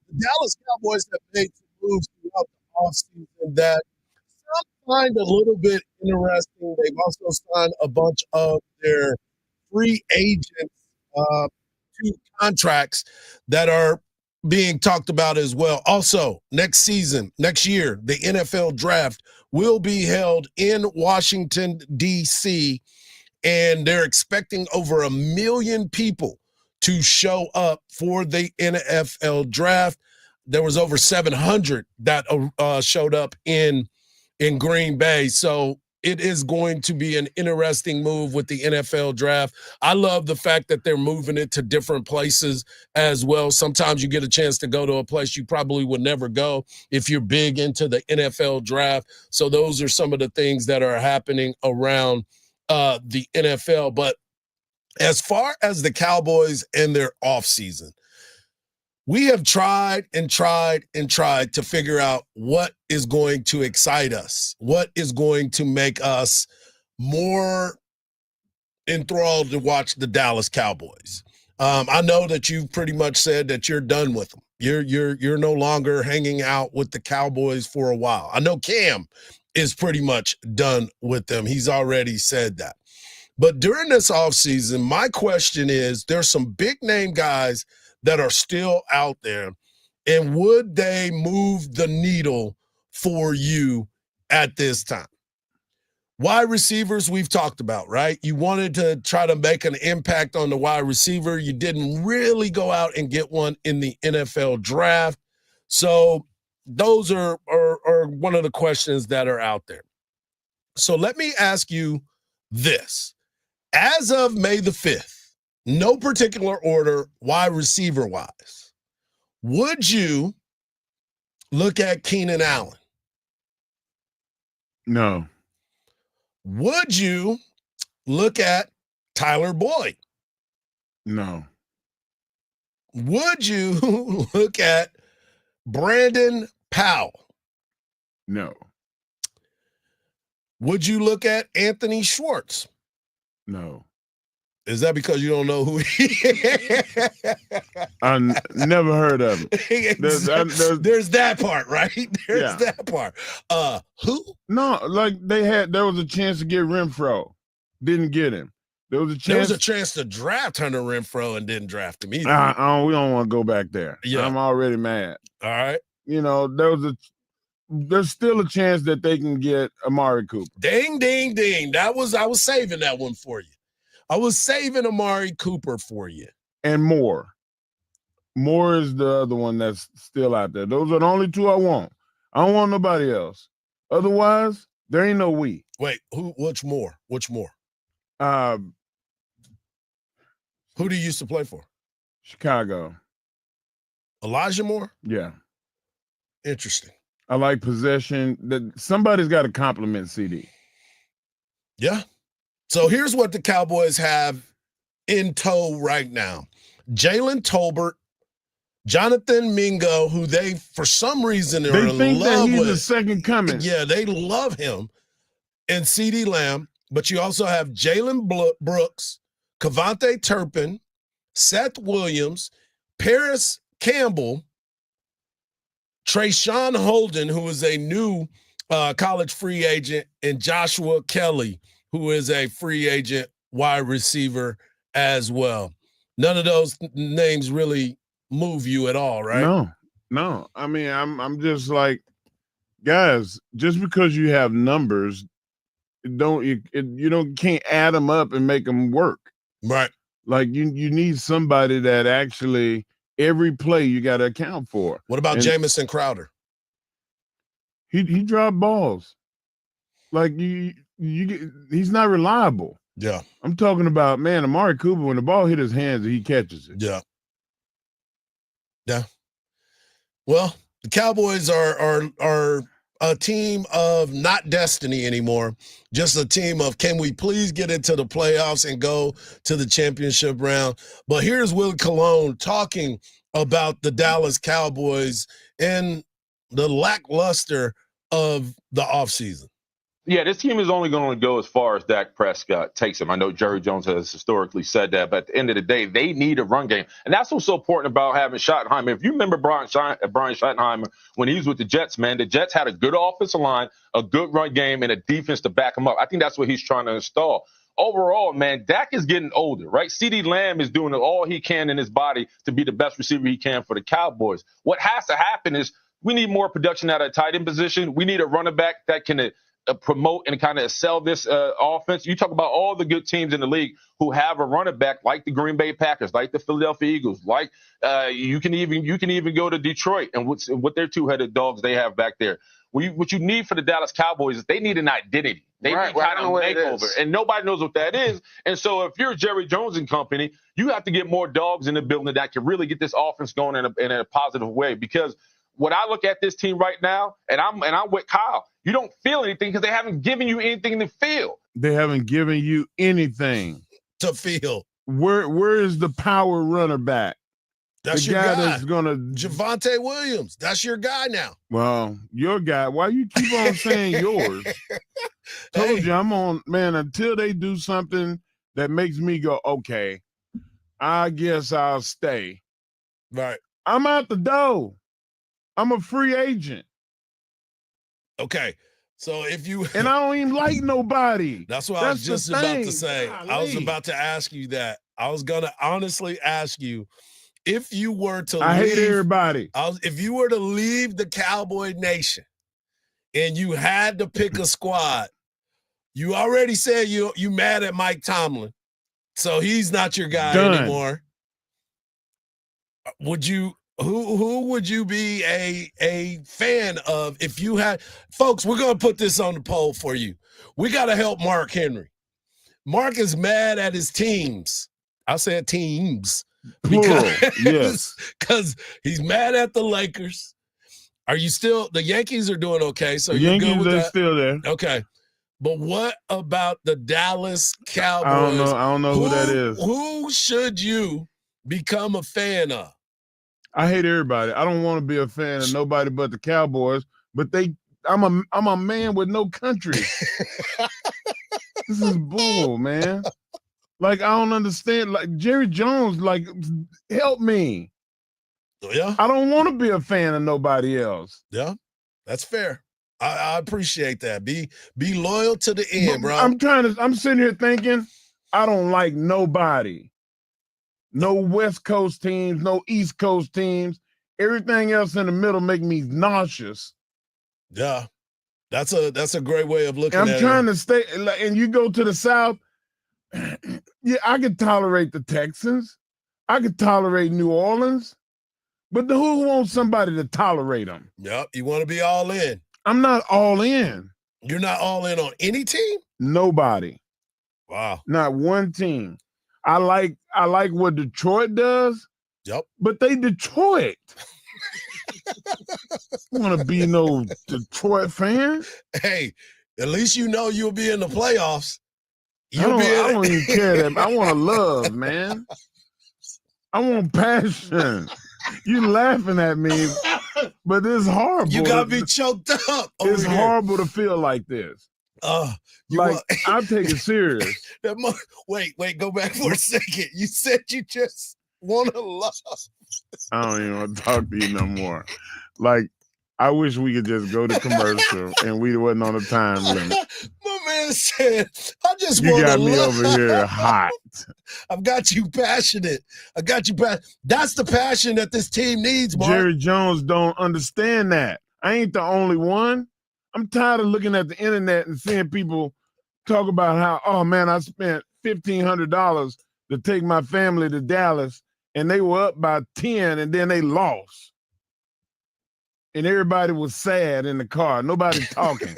Speaker 8: The Dallas Cowboys have made some moves throughout the offseason that some find a little bit interesting. They've also signed a bunch of their free agents to contracts that are being talked about as well. Also, next year, the NFL draft will be held in Washington, D.C., and they're expecting over 1 million people to show up for the NFL draft. There was over 700 that showed up in Green Bay. So it is going to be an interesting move with the NFL draft. I love the fact that they're moving it to different places as well. Sometimes you get a chance to go to a place you probably would never go if you're big into the NFL draft. So those are some of the things that are happening around the NFL. But as far as the Cowboys and their offseason, we have tried to figure out what is going to excite us, what is going to make us more enthralled to watch the Dallas Cowboys. I know that you've pretty much said that you're done with them. You're no longer hanging out with the Cowboys for a while. I know Cam is pretty much done with them. He's already said that. But during this offseason, my question is, there's some big name guys that are still out there, and would they move the needle for you at this time? Wide receivers, we've talked about, right? You wanted to try to make an impact on the wide receiver. You didn't really go out and get one in the NFL draft. So those are one of the questions that are out there. So let me ask you this. As of May the 5th, no particular order, wide receiver wise, would you look at Keenan Allen?
Speaker 1: No.
Speaker 8: Would you look at Tyler Boyd?
Speaker 1: No.
Speaker 8: Would you look at Brandon Powell?
Speaker 1: No.
Speaker 8: Would you look at Anthony Schwartz?
Speaker 1: No.
Speaker 8: Is that because you don't know who he is?
Speaker 1: I never heard of him.
Speaker 8: There's that part, right? There's that part. Who?
Speaker 1: No, like there was a chance to get Renfro. Didn't get him. There was a chance to
Speaker 8: draft Hunter Renfro and didn't draft him either.
Speaker 1: We don't want to go back there.
Speaker 8: Yeah.
Speaker 1: I'm already mad.
Speaker 8: All right.
Speaker 1: You know, there's still a chance that they can get Amari Cooper.
Speaker 8: Ding, ding, ding. I was saving that one for you. I was saving Amari Cooper for you.
Speaker 1: And more. Moore is the other one that's still out there. Those are the only two I want. I don't want nobody else. Otherwise, there ain't no we.
Speaker 8: Wait, which more? Who do you used to play for?
Speaker 1: Chicago.
Speaker 8: Elijah Moore?
Speaker 1: Yeah.
Speaker 8: Interesting.
Speaker 1: I like possession. Somebody's got to compliment CD.
Speaker 8: Yeah. So here's what the Cowboys have in tow right now. Jalen Tolbert, Jonathan Mingo, who they, for some reason, are in love with.
Speaker 1: The second coming.
Speaker 8: Yeah, they love him. And CeeDee Lamb. But you also have Jalen Brooks, Kavontae Turpin, Seth Williams, Paris Campbell, Trayshawn Holden, who is a new college free agent, and Joshua Kelly, who is a free agent wide receiver as well. None of those names really move you at all, right?
Speaker 1: No. I mean, I'm just like, guys, just because you have numbers, you can't add them up and make them work.
Speaker 8: Right.
Speaker 1: Like you need somebody that actually every play you got to account for.
Speaker 8: What about Jamison Crowder?
Speaker 1: He dropped balls. Like he's not reliable.
Speaker 8: Yeah.
Speaker 1: I'm talking about, man, Amari Cooper, when the ball hit his hands, he catches it.
Speaker 8: Yeah. Yeah. Well, the Cowboys are a team of not destiny anymore, just a team of can we please get into the playoffs and go to the championship round. But here's Willie Colon talking about the Dallas Cowboys and the lackluster of the offseason.
Speaker 3: Yeah, this team is only going to go as far as Dak Prescott takes them. I know Jerry Jones has historically said that, but at the end of the day, they need a run game. And that's what's so important about having Schottenheimer. If you remember Brian Schottenheimer, when he was with the Jets, man, the Jets had a good offensive line, a good run game, and a defense to back him up. I think that's what he's trying to install. Overall, man, Dak is getting older, right? CeeDee Lamb is doing all he can in his body to be the best receiver he can for the Cowboys. What has to happen is we need more production out of tight end position. We need a running back that can promote and kind of sell this offense. You talk about all the good teams in the league who have a running back like the Green Bay Packers, like the Philadelphia Eagles, like you can even go to Detroit and what their two-headed dogs they have back there. What you need for the Dallas Cowboys is they need an identity. They need kind of makeover, and nobody knows what that is. And so if you're Jerry Jones and company, you have to get more dogs in the building that can really get this offense going in a positive way. Because when I look at this team right now, and I'm with Kyle, you don't feel anything because they haven't given you anything to feel.
Speaker 1: They haven't given you anything
Speaker 8: to feel.
Speaker 1: Where is the power runner back?
Speaker 8: That's
Speaker 1: the
Speaker 8: your guy.
Speaker 1: That's gonna
Speaker 8: Javonte Williams. That's your guy now.
Speaker 1: Well, your guy. Why you keep on saying yours? Told you I'm on, man. Until they do something that makes me go, okay, I guess I'll stay.
Speaker 8: Right.
Speaker 1: I'm out the door. I'm a free agent.
Speaker 8: Okay. So if you
Speaker 1: and I don't even like nobody.
Speaker 8: That's what I was just about to say. Golly. I was about to ask you that. I was gonna honestly ask you if you were to
Speaker 1: I hate everybody.
Speaker 8: If you were to leave the Cowboy Nation and you had to pick a squad, you already said you mad at Mike Tomlin, so he's not your guy anymore. Would you? Who would you be a fan of if you had – folks, we're going to put this on the poll for you. We got to help Mark Henry. Mark is mad at his teams. I said teams.
Speaker 1: Yes.
Speaker 8: Because he's mad at the Lakers. Are you still – the Yankees are doing okay, so you're
Speaker 1: Yankees
Speaker 8: good with
Speaker 1: are
Speaker 8: that?
Speaker 1: Still there.
Speaker 8: Okay. But what about the Dallas Cowboys?
Speaker 1: I don't know who that is.
Speaker 8: Who should you become a fan of?
Speaker 1: I hate everybody. I don't want to be a fan of nobody but the Cowboys. But I'm a man with no country. This is bull, man. Like I don't understand. Like Jerry Jones, like help me.
Speaker 8: Yeah.
Speaker 1: I don't want to be a fan of nobody else.
Speaker 8: Yeah, that's fair. I appreciate that. Be loyal to the end, bro.
Speaker 1: I'm sitting here thinking I don't like nobody. No West Coast teams, no East Coast teams. Everything else in the middle make me nauseous.
Speaker 8: Yeah, that's a great way of looking at it.
Speaker 1: I'm trying to stay, and you go to the South, yeah, I could tolerate the Texans. I could tolerate New Orleans. But who wants somebody to tolerate them?
Speaker 8: Yep, you want to be all in.
Speaker 1: I'm not all in.
Speaker 8: You're not all in on any team?
Speaker 1: Nobody.
Speaker 8: Wow.
Speaker 1: Not one team. I like what Detroit does.
Speaker 8: Yep.
Speaker 1: But they Detroit. Want to be no Detroit fan?
Speaker 8: Hey, at least you know you'll be in the playoffs.
Speaker 1: I don't even care that. I want to love, man. I want passion. You laughing at me, but it's horrible.
Speaker 8: You got me choked up.
Speaker 1: It's horrible to feel like this.
Speaker 8: I
Speaker 1: take it serious.
Speaker 8: Wait, go back for a second. You said you just want to love.
Speaker 1: I don't even want to talk to you no more. Like, I wish we could just go to commercial and we wasn't on a time limit.
Speaker 8: My man said, I just
Speaker 1: You
Speaker 8: want to
Speaker 1: got me
Speaker 8: love.
Speaker 1: over here hot.
Speaker 8: I've got you passionate. That's the passion that this team needs, Mark.
Speaker 1: Jerry Jones don't understand that. I ain't the only one. I'm tired of looking at the internet and seeing people talk about how, oh man, I spent $1,500 to take my family to Dallas and they were up by 10 and then they lost. And everybody was sad in the car. Nobody's talking.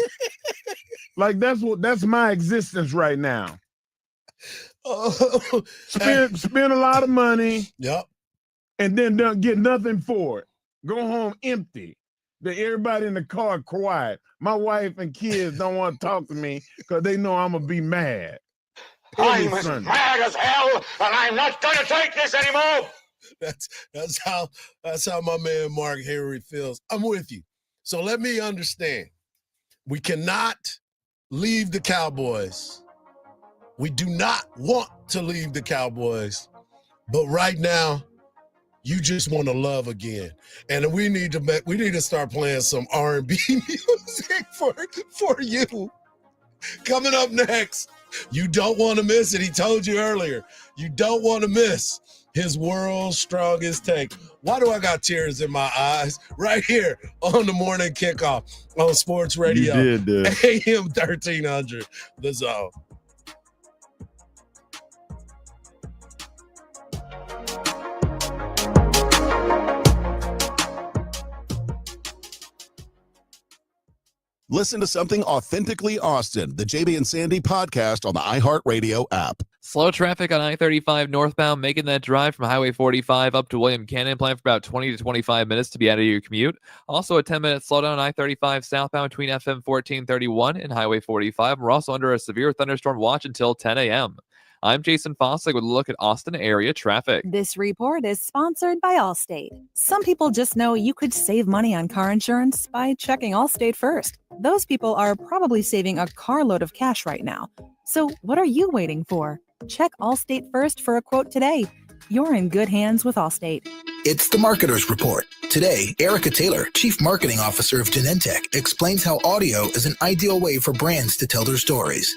Speaker 1: Like that's my existence right now. Spend a lot of money.
Speaker 8: Yep.
Speaker 1: And then don't get nothing for it. Go home empty. Then everybody in the car quiet. My wife and kids don't want to talk to me because they know I'm gonna be mad.
Speaker 9: I'm as mad as hell, and I'm not gonna take this anymore.
Speaker 8: That's how my man Mark Henry feels. I'm with you. So let me understand. We cannot leave the Cowboys. We do not want to leave the Cowboys. But right now, you just want to love again. And we need to start playing some R&B music for you. Coming up next, you don't want to miss it. He told you earlier. You don't want to miss his world's strongest take. Why do I got tears in my eyes? Right here on the morning kickoff on Sports Radio.
Speaker 1: You did,
Speaker 8: AM 1300, The Zone.
Speaker 16: Listen to something authentically Austin, the JB and Sandy podcast on the iHeartRadio app.
Speaker 17: Slow traffic on I-35 northbound, making that drive from Highway 45 up to William Cannon. Plan for about 20 to 25 minutes to be out of your commute. Also, a 10-minute slowdown on I-35 southbound between FM 1431 and Highway 45. We're also under a severe thunderstorm watch until 10 a.m. I'm Jason Fossick with a look at Austin area traffic.
Speaker 11: This report is sponsored by Allstate. Some people just know you could save money on car insurance by checking Allstate first. Those people are probably saving a carload of cash right now. So what are you waiting for? Check Allstate first for a quote today. You're in good hands with Allstate.
Speaker 15: It's the Marketer's Report. Today, Erica Taylor, Chief Marketing Officer of Genentech, explains how audio is an ideal way for brands to tell their stories.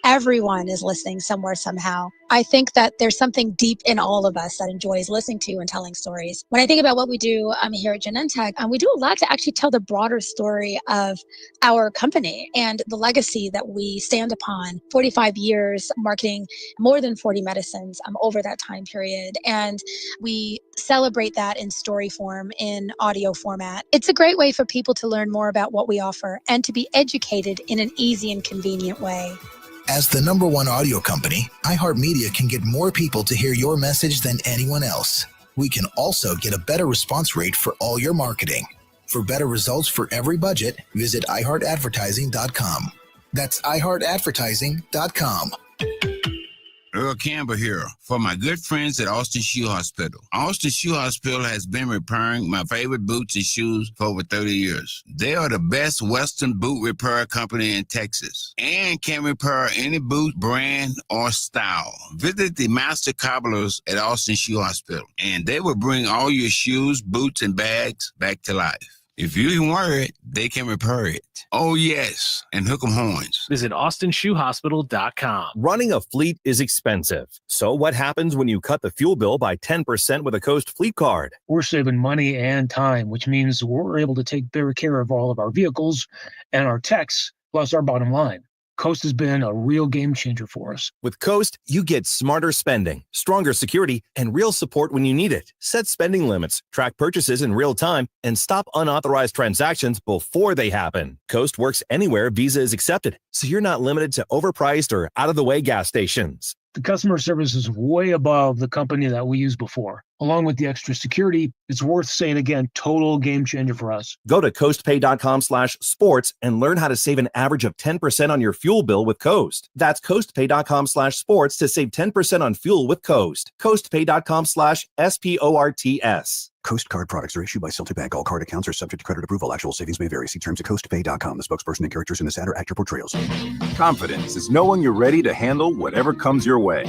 Speaker 21: Everyone is listening somewhere, somehow. I think that there's something deep in all of us that enjoys listening to and telling stories. When I think about what we do here at Genentech, we do a lot to actually tell the broader story of our company and the legacy that we stand upon. 45 years marketing more than 40 medicines over that time period. And we celebrate that in story form, in audio format. It's a great way for people to learn more about what we offer and to be educated in an easy and convenient way.
Speaker 15: As the #1 audio company, iHeartMedia can get more people to hear your message than anyone else. We can also get a better response rate for all your marketing. For better results for every budget, visit iHeartAdvertising.com. That's iHeartAdvertising.com.
Speaker 22: Earl Campbell here for my good friends at Austin Shoe Hospital. Austin Shoe Hospital has been repairing my favorite boots and shoes for over 30 years. They are the best Western boot repair company in Texas and can repair any boot brand or style. Visit the master cobblers at Austin Shoe Hospital and they will bring all your shoes, boots, and bags back to life. If you can wear it, they can repair it. Oh, yes, and hook 'em horns.
Speaker 23: Visit AustinShoeHospital.com.
Speaker 24: Running a fleet is expensive. So what happens when you cut the fuel bill by 10% with a Coast Fleet Card?
Speaker 23: We're saving money and time, which means we're able to take better care of all of our vehicles and our techs, plus our bottom line. Coast has been a real game changer for us.
Speaker 24: With Coast, you get smarter spending, stronger security, and real support when you need it. Set spending limits, track purchases in real time, and stop unauthorized transactions before they happen. Coast works anywhere Visa is accepted, so you're not limited to overpriced or out-of-the-way gas stations.
Speaker 23: The customer service is way above the company that we used before. Along with the extra security, it's worth saying again, total game changer for us.
Speaker 24: Go to coastpay.com/sports and learn how to save an average of 10% on your fuel bill with Coast. That's coastpay.com/sports to save 10% on fuel with Coast. Coastpay.com/SPORTS.
Speaker 2: Coast card products are issued by Celtic Bank. All card accounts are subject to credit approval. Actual savings may vary. See terms at coastpay.com. The spokesperson and characters in this ad are actor portrayals.
Speaker 12: Confidence is knowing you're ready to handle whatever comes your way.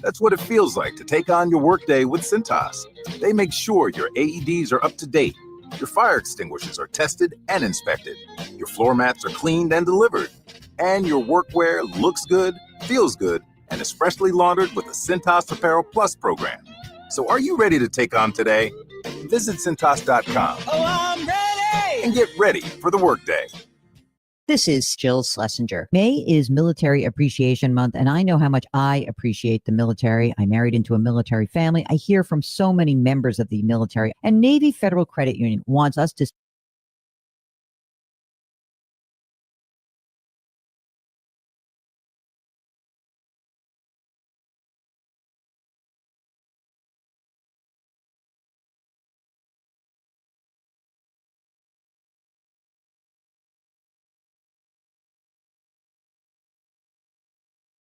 Speaker 12: That's what it feels like to take on your workday with Cintas. They make sure your AEDs are up to date, your fire extinguishers are tested and inspected, your floor mats are cleaned and delivered, and your workwear looks good, feels good, and is freshly laundered with the Cintas Apparel Plus program. So are you ready to take on today? Visit Cintas.com.
Speaker 13: Oh, I'm ready!
Speaker 12: And get ready for the workday.
Speaker 14: This is Jill Schlesinger. May is Military Appreciation Month, and I know how much I appreciate the military. I married into a military family. I hear from so many members of the military, and Navy Federal Credit Union wants us to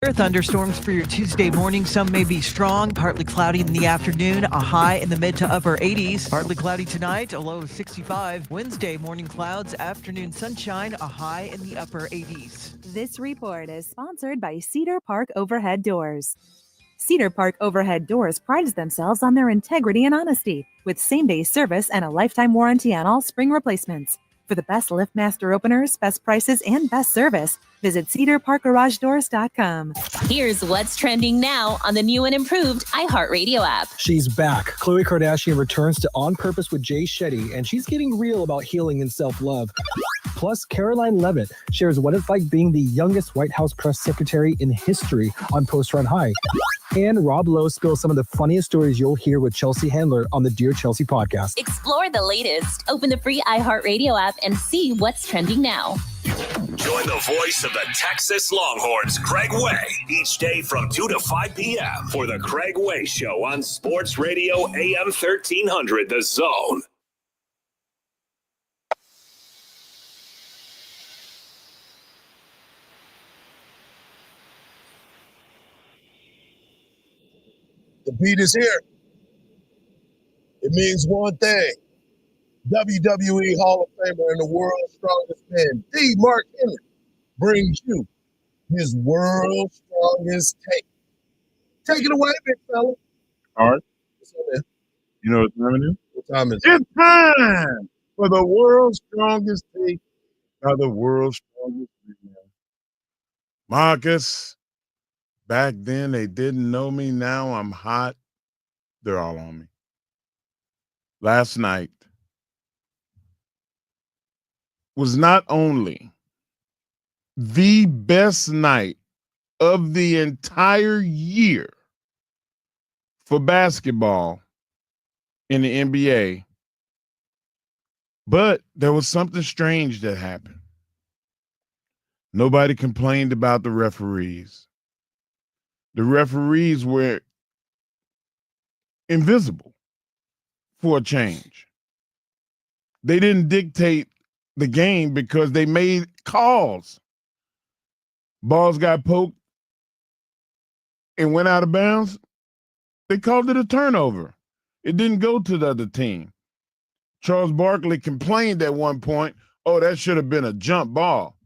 Speaker 18: Thunderstorms for your Tuesday morning. Some may be strong, partly cloudy in the afternoon, a high in the mid to upper 80s. Partly cloudy tonight, a low of 65. Wednesday, morning clouds, afternoon sunshine, a high in the upper 80s.
Speaker 11: This report is sponsored by Cedar Park Overhead Doors. Cedar Park Overhead Doors prides themselves on their integrity and honesty, with same-day service and a lifetime warranty on all spring replacements. For the best LiftMaster openers, best prices, and best service, visit cedarparkgaragedoors.com.
Speaker 19: Here's what's trending now on the new and improved iHeartRadio app.
Speaker 27: She's back. Khloe Kardashian returns to On Purpose with Jay Shetty, and she's getting real about healing and self-love. Plus, Caroline Levitt shares what it's like being the youngest White House press secretary in history on Post Run High. And Rob Lowe spills some of the funniest stories you'll hear with Chelsea Handler on the Dear Chelsea podcast.
Speaker 19: Explore the latest. Open the free iHeartRadio app and see what's trending now.
Speaker 7: Join the voice of the Texas Longhorns, Craig Way, each day from 2 to 5 p.m. for the Craig Way Show on Sports Radio AM 1300, The Zone.
Speaker 8: The beat is here. It means one thing. WWE Hall of Famer and the world's strongest man, D. Mark Henry, brings you his world's strongest take. Take it away, big fella.
Speaker 1: All right. You know what time it is?
Speaker 8: What time is it?
Speaker 1: It's time for the world's strongest take by the world's strongest man. Marcus, back then they didn't know me. Now I'm hot. They're all on me. Last night was not only the best night of the entire year for basketball in the NBA, but there was something strange that happened. Nobody complained about the referees. The referees were invisible for a change. They didn't dictate the game because they made calls. Balls got poked and went out of bounds. They called it a turnover. It didn't go to the other team. Charles Barkley complained at one point, oh, that should have been a jump ball.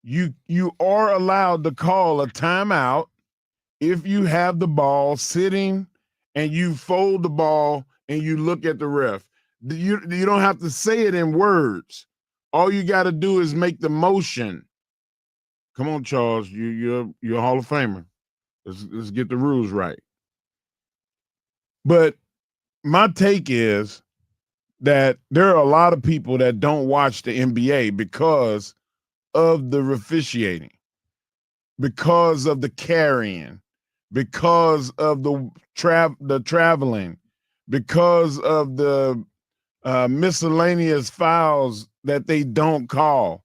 Speaker 1: You are allowed to call a timeout if you have the ball sitting and you fold the ball and you look at the ref. You don't have to say it in words. All you got to do is make the motion. Come on, Charles, you're a Hall of Famer. Let's get the rules right. But my take is that there are a lot of people that don't watch the NBA because of the officiating, because of the carrying, because of the traveling, because of the miscellaneous fouls that they don't call.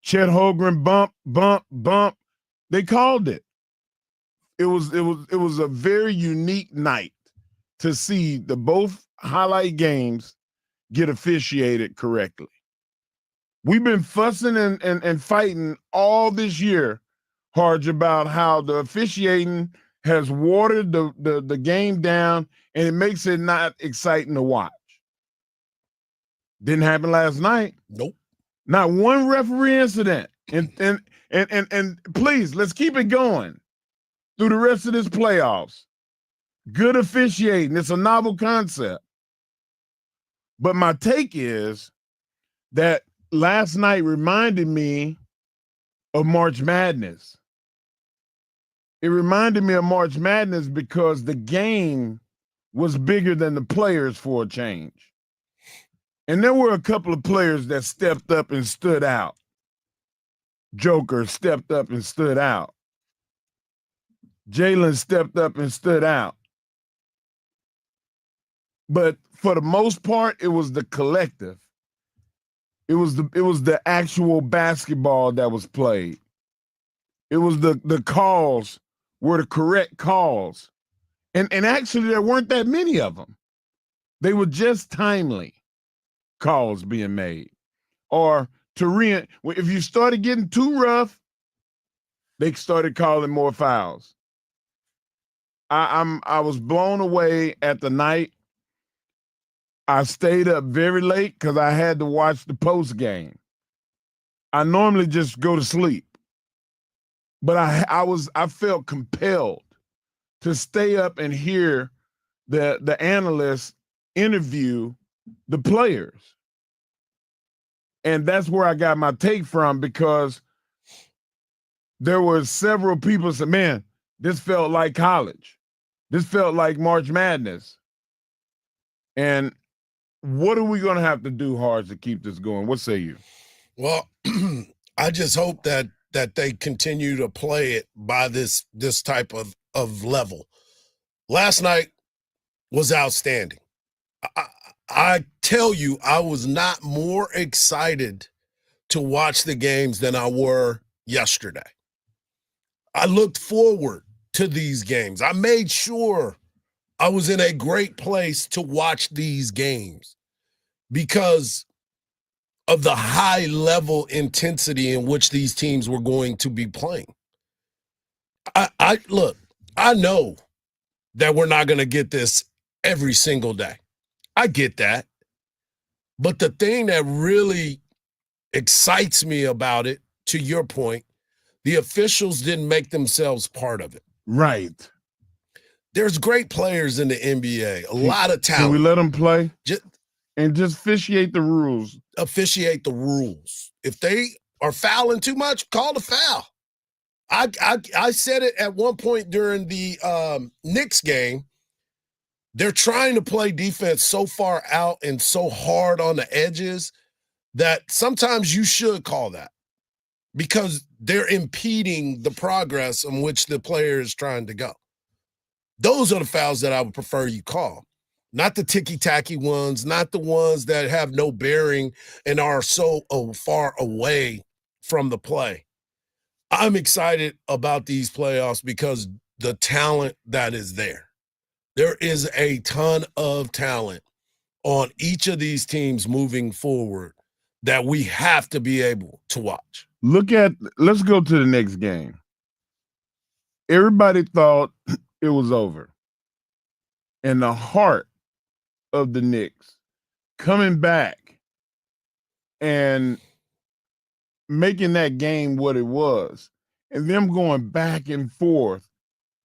Speaker 1: Chet Holmgren bump. They called it. It was a very unique night to see the both highlight games get officiated correctly. We've been fussing and fighting all this year, Hardge, about how the officiating has watered the game down and it makes it not exciting to watch. Didn't happen last night.
Speaker 8: Nope.
Speaker 1: Not one referee incident. And please, let's keep it going through the rest of this playoffs. Good officiating. It's a novel concept. But my take is that last night reminded me of March Madness. It reminded me of March Madness because the game was bigger than the players for a change. And there were a couple of players that stepped up and stood out. Joker stepped up and stood out. Jalen stepped up and stood out. But for the most part, it was the collective. It was the actual basketball that was played. It was the calls were the correct calls. And actually there weren't that many of them. They were just timely calls being made. Or if you started getting too rough, they started calling more fouls. I was blown away at the night. I stayed up very late because I had to watch the post game. I normally just go to sleep, but I felt compelled to stay up and hear the analysts interview the players. And that's where I got my take from, because there were several people said, man, this felt like college. This felt like March Madness. And what are we going to have to do, Hardge, to keep this going? What say you?
Speaker 8: Well, I just hope that they continue to play it by this type of level. Last night was outstanding. I tell you, I was not more excited to watch the games than I were yesterday. I looked forward to these games. I made sure I was in a great place to watch these games because of the high level intensity in which these teams were going to be playing. I know that we're not going to get this every single day. I get that. But the thing that really excites me about it, to your point, the officials didn't make themselves part of it.
Speaker 1: Right.
Speaker 8: There's great players in the NBA, a lot of talent.
Speaker 1: Can we let them play? Just officiate the rules.
Speaker 8: Officiate the rules. If they are fouling too much, call the foul. I said it at one point during the Knicks game. They're trying to play defense so far out and so hard on the edges that sometimes you should call that because they're impeding the progress in which the player is trying to go. Those are the fouls that I would prefer you call, not the ticky-tacky ones, not the ones that have no bearing and are so far away from the play. I'm excited about these playoffs because the talent that is there. There is a ton of talent on each of these teams moving forward that we have to be able to watch.
Speaker 1: Let's go to the next game. Everybody thought it was over. And the heart of the Knicks coming back and making that game what it was, and them going back and forth,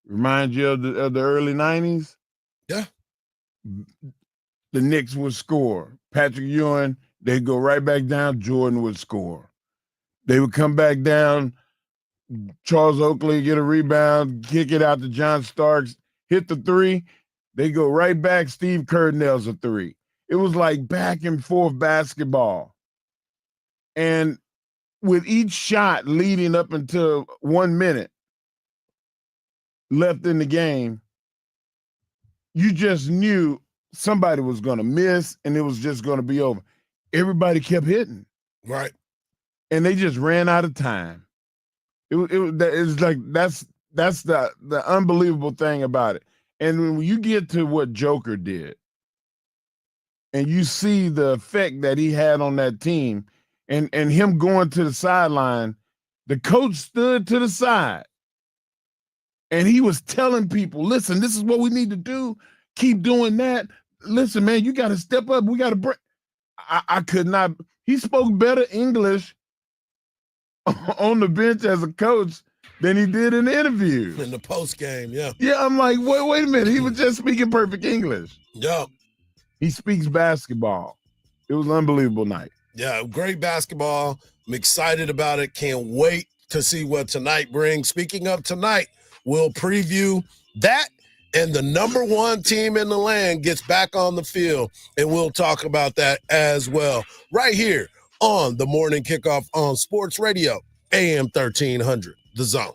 Speaker 1: remind you of the early 90s?
Speaker 8: Yeah.
Speaker 1: The Knicks would score. Patrick Ewing, they'd go right back down. Jordan would score. They would come back down. Charles Oakley get a rebound, kick it out to John Starks, hit the three. They go right back. Steve Kerr nails a three. It was like back and forth basketball. And with each shot leading up until 1 minute left in the game, you just knew somebody was going to miss and it was just going to be over. Everybody kept hitting.
Speaker 8: Right.
Speaker 1: And they just ran out of time. It's like that's the unbelievable thing about it. And when you get to what Joker did and you see the effect that he had on that team and him going to the sideline, the coach stood to the side and he was telling people, listen, this is what we need to do. Keep doing that. Listen, man, you got to step up. We got to break. I could not. He spoke better English on the bench as a coach than he did in the interview.
Speaker 8: In the post game, yeah.
Speaker 1: Yeah, I'm like, wait a minute. He was just speaking perfect English.
Speaker 8: Yeah.
Speaker 1: He speaks basketball. It was an unbelievable night.
Speaker 8: Yeah, great basketball. I'm excited about it. Can't wait to see what tonight brings. Speaking of tonight, we'll preview that, and the number one team in the land gets back on the field, and we'll talk about that as well. Right here on the Morning Kickoff on Sports Radio, AM 1300, The Zone.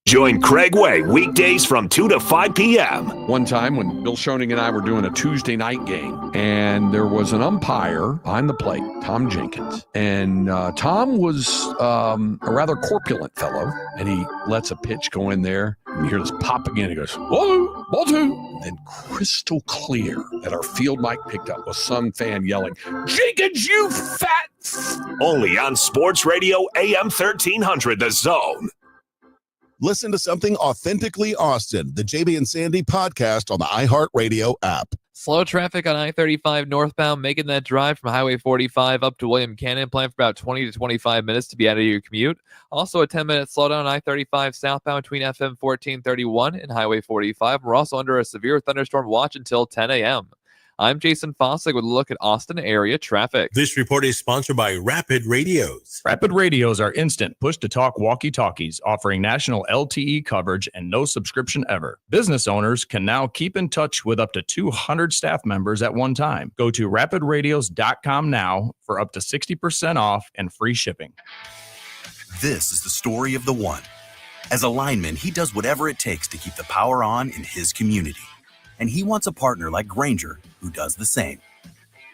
Speaker 4: Join Craig Way weekdays from 2 to 5 p.m.
Speaker 5: One time when Bill Schoening and I were doing a Tuesday night game, and there was an umpire behind the plate, Tom Jenkins. And Tom was a rather corpulent fellow, and he lets a pitch go in there. And you hear this pop again. He goes, whoa, ball two. And crystal clear that our field mic picked up was some fan yelling, Jenkins, you fat.
Speaker 4: Only on Sports Radio AM 1300, The Zone.
Speaker 16: Listen to something authentically Austin, the JB and Sandy podcast on the iHeartRadio app.
Speaker 17: Slow traffic on I-35 northbound, making that drive from Highway 45 up to William Cannon. Plan for about 20 to 25 minutes to be out of your commute. Also a 10-minute slowdown on I-35 southbound between FM 1431 and Highway 45. We're also under a severe thunderstorm watch until 10 a.m. I'm Jason Fossick with a look at Austin area traffic.
Speaker 6: This report is sponsored by Rapid Radios.
Speaker 10: Rapid Radios are instant push-to-talk walkie-talkies offering national LTE coverage and no subscription ever. Business owners can now keep in touch with up to 200 staff members at one time. Go to rapidradios.com now for up to 60% off and free shipping.
Speaker 20: This is the story of the one. As a lineman, he does whatever it takes to keep the power on in his community. And he wants a partner like Grainger who does the same.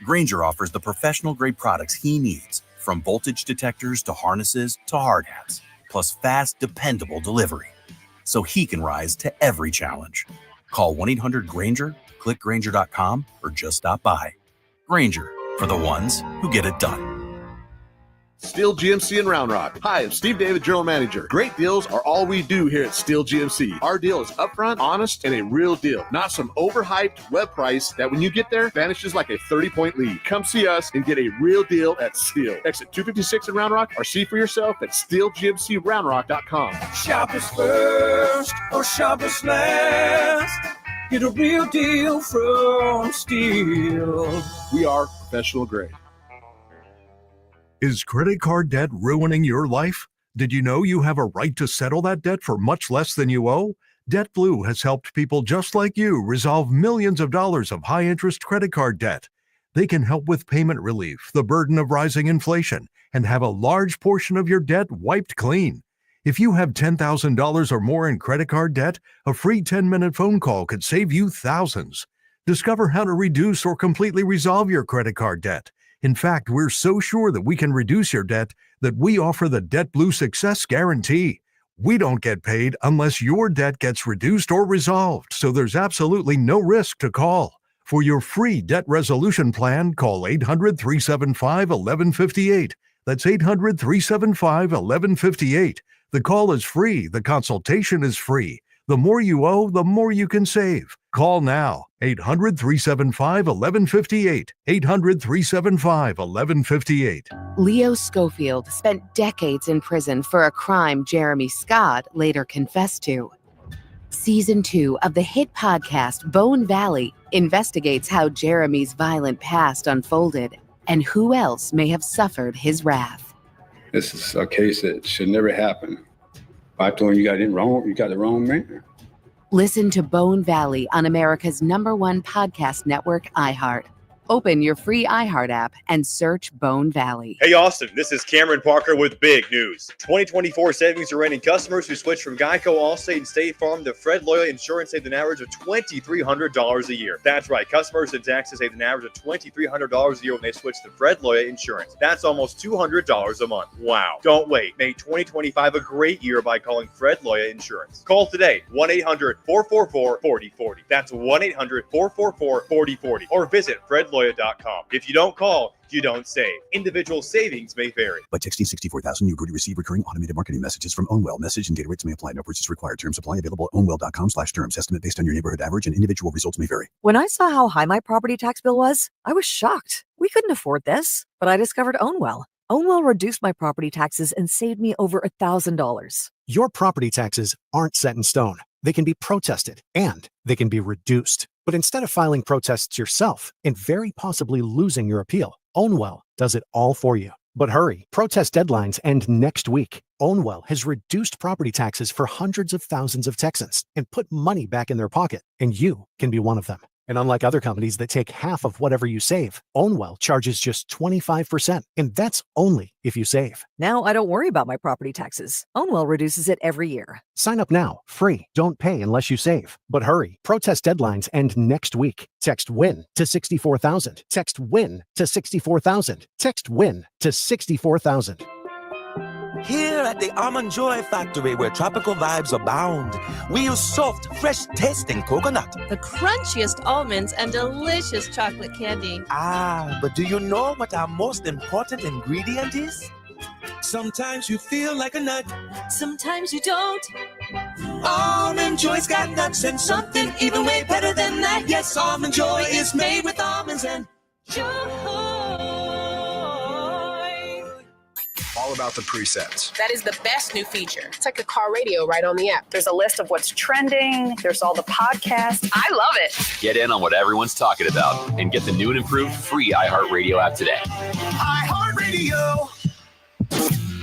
Speaker 20: Grainger offers the professional-grade products he needs, from voltage detectors to harnesses to hard hats, plus fast, dependable delivery, so he can rise to every challenge. Call 1-800-GRAINGER, click Grainger.com, or just stop by. Grainger, for the ones who get it done.
Speaker 25: Steel GMC in Round Rock. Hi, I'm Steve David, General Manager. Great deals are all we do here at Steel GMC. Our deal is upfront, honest, and a real deal. Not some overhyped web price that when you get there, vanishes like a 30-point lead. Come see us and get a real deal at Steel. Exit 256 in Round Rock, or see for yourself at SteelGMCRoundRock.com.
Speaker 13: Shoppers first or shoppers last. Get a real deal from Steel.
Speaker 25: We are professional grade.
Speaker 26: Is credit card debt ruining your life? Did you know you have a right to settle that debt for much less than you owe? DebtBlue has helped people just like you resolve millions of dollars of high-interest credit card debt. They can help with payment relief, the burden of rising inflation, and have a large portion of your debt wiped clean. If you have $10,000 or more in credit card debt, a free 10-minute phone call could save you thousands. Discover how to reduce or completely resolve your credit card debt. In fact, we're so sure that we can reduce your debt that we offer the DebtBlue Success Guarantee. We don't get paid unless your debt gets reduced or resolved, so there's absolutely no risk to call. For your free debt resolution plan, call 800-375-1158. That's 800-375-1158. The call is free. The consultation is free. The more you owe, the more you can save. Call now. 800-375-1158. 800-375-1158.
Speaker 28: Leo Schofield spent decades in prison for a crime Jeremy Scott later confessed to. Season 2 of the hit podcast Bone Valley investigates how Jeremy's violent past unfolded and who else may have suffered his wrath.
Speaker 29: This is a case that should never happen.
Speaker 2: I told him you got the wrong man.
Speaker 28: Listen to Bone Valley on America's #1 podcast network, iHeart. Open your free iHeart app and search Bone Valley.
Speaker 3: Hey, Austin, this is Cameron Parker with big news. 2024 savings are ending. Customers who switch from Geico, Allstate, and State Farm to Fred Loya Insurance saved an average of $2,300 a year. That's right. Customers in Texas saved an average of $2,300 a year when they switch to Fred Loya Insurance. That's almost $200 a month. Wow. Don't wait. Make 2025 a great year by calling Fred Loya Insurance. Call today, 1-800-444-4040. That's 1-800-444-4040. Or visit FredLoya.com. If you don't call, you don't save. Individual savings may vary.
Speaker 9: By texting 64,000, you agree to receive recurring automated marketing messages from Ownwell. Message and data rates may apply. No purchase required. Terms apply. Available at ownwell.com/terms. Estimate based on your neighborhood average and individual results may vary.
Speaker 15: When I saw how high my property tax bill was, I was shocked. We couldn't afford this, but I discovered Ownwell. Ownwell reduced my property taxes and saved me over $1,000.
Speaker 21: Your property taxes aren't set in stone. They can be protested and they can be reduced. But instead of filing protests yourself and very possibly losing your appeal, Ownwell does it all for you. But hurry, protest deadlines end next week. Ownwell has reduced property taxes for hundreds of thousands of Texans and put money back in their pocket, and you can be one of them. And unlike other companies that take half of whatever you save, Ownwell charges just 25%, and that's only if you save.
Speaker 15: Now I don't worry about my property taxes. Ownwell reduces it every year.
Speaker 21: Sign up now, free. Don't pay unless you save. But hurry, protest deadlines end next week. Text WIN to 64,000. Text WIN to 64,000. Text WIN to 64,000.
Speaker 22: Here at the Almond Joy Factory, where tropical vibes abound, we use soft, fresh-tasting coconut.
Speaker 23: The crunchiest almonds and delicious chocolate candy.
Speaker 22: Ah, but do you know what our most important ingredient is? Sometimes you feel like a nut.
Speaker 23: Sometimes you don't.
Speaker 22: Almond Joy's got nuts and something even way better than that. Yes, Almond Joy is made with almonds and joy.
Speaker 24: All about the presets.
Speaker 29: That is the best new feature. It's like a car radio right on the app. There's a list of what's trending. There's all the podcasts. I love it.
Speaker 30: Get in on what everyone's talking about and get the new and improved free iHeartRadio app today.
Speaker 7: iHeartRadio.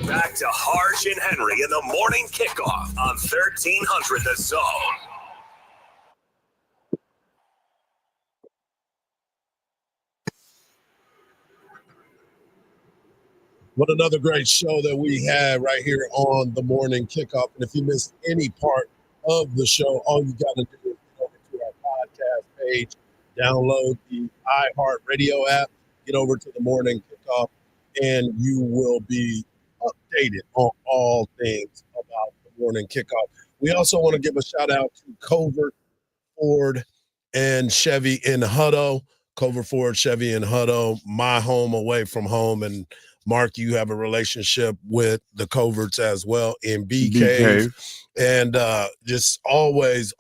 Speaker 7: Back to Hardge and Henry in the morning kickoff on 1300 The Zone.
Speaker 8: What another great show that we had right here on the morning kickoff. And if you missed any part of the show, all you got to do is go over to our podcast page, download the iHeartRadio app, get over to the morning kickoff, and you will be updated on all things about the morning kickoff. We also want to give a shout out to Covert, Ford, and Chevy in Hutto. Covert, Ford, Chevy in Hutto, my home away from home. And Mark, you have a relationship with the Coverts as well in BK. And just always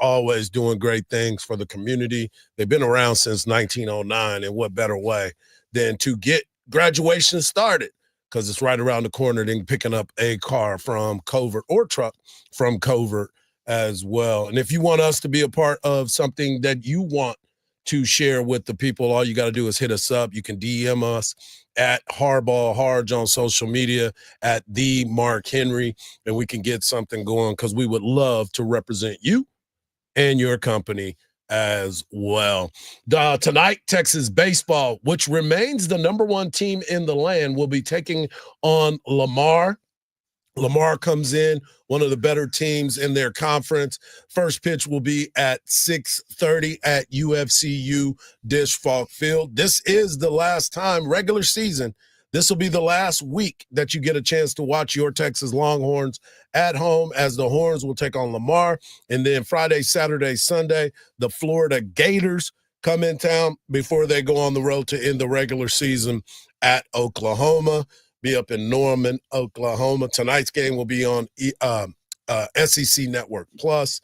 Speaker 8: doing great things for the community. They've been around since 1909, and what better way than to get graduation started, because it's right around the corner, then picking up a car from Covert or truck from Covert as well. And if you want us to be a part of something that you want to share with the people, all you got to do is hit us up. You can DM us at Hardball Hardge on social media, at the Mark Henry, and we can get something going, because we would love to represent you and your company as well. Tonight, Texas baseball, which remains the #1 team in the land, will be taking on Lamar. Lamar comes in, one of the better teams in their conference. First pitch will be at 6:30 at UFCU Dish Falk Field. This is the last time, regular season, this will be the last week that you get a chance to watch your Texas Longhorns at home, as the Horns will take on Lamar. And then Friday, Saturday, Sunday, the Florida Gators come in town before they go on the road to end the regular season at Oklahoma. Be up in Norman, Oklahoma. Tonight's game will be on SEC Network Plus.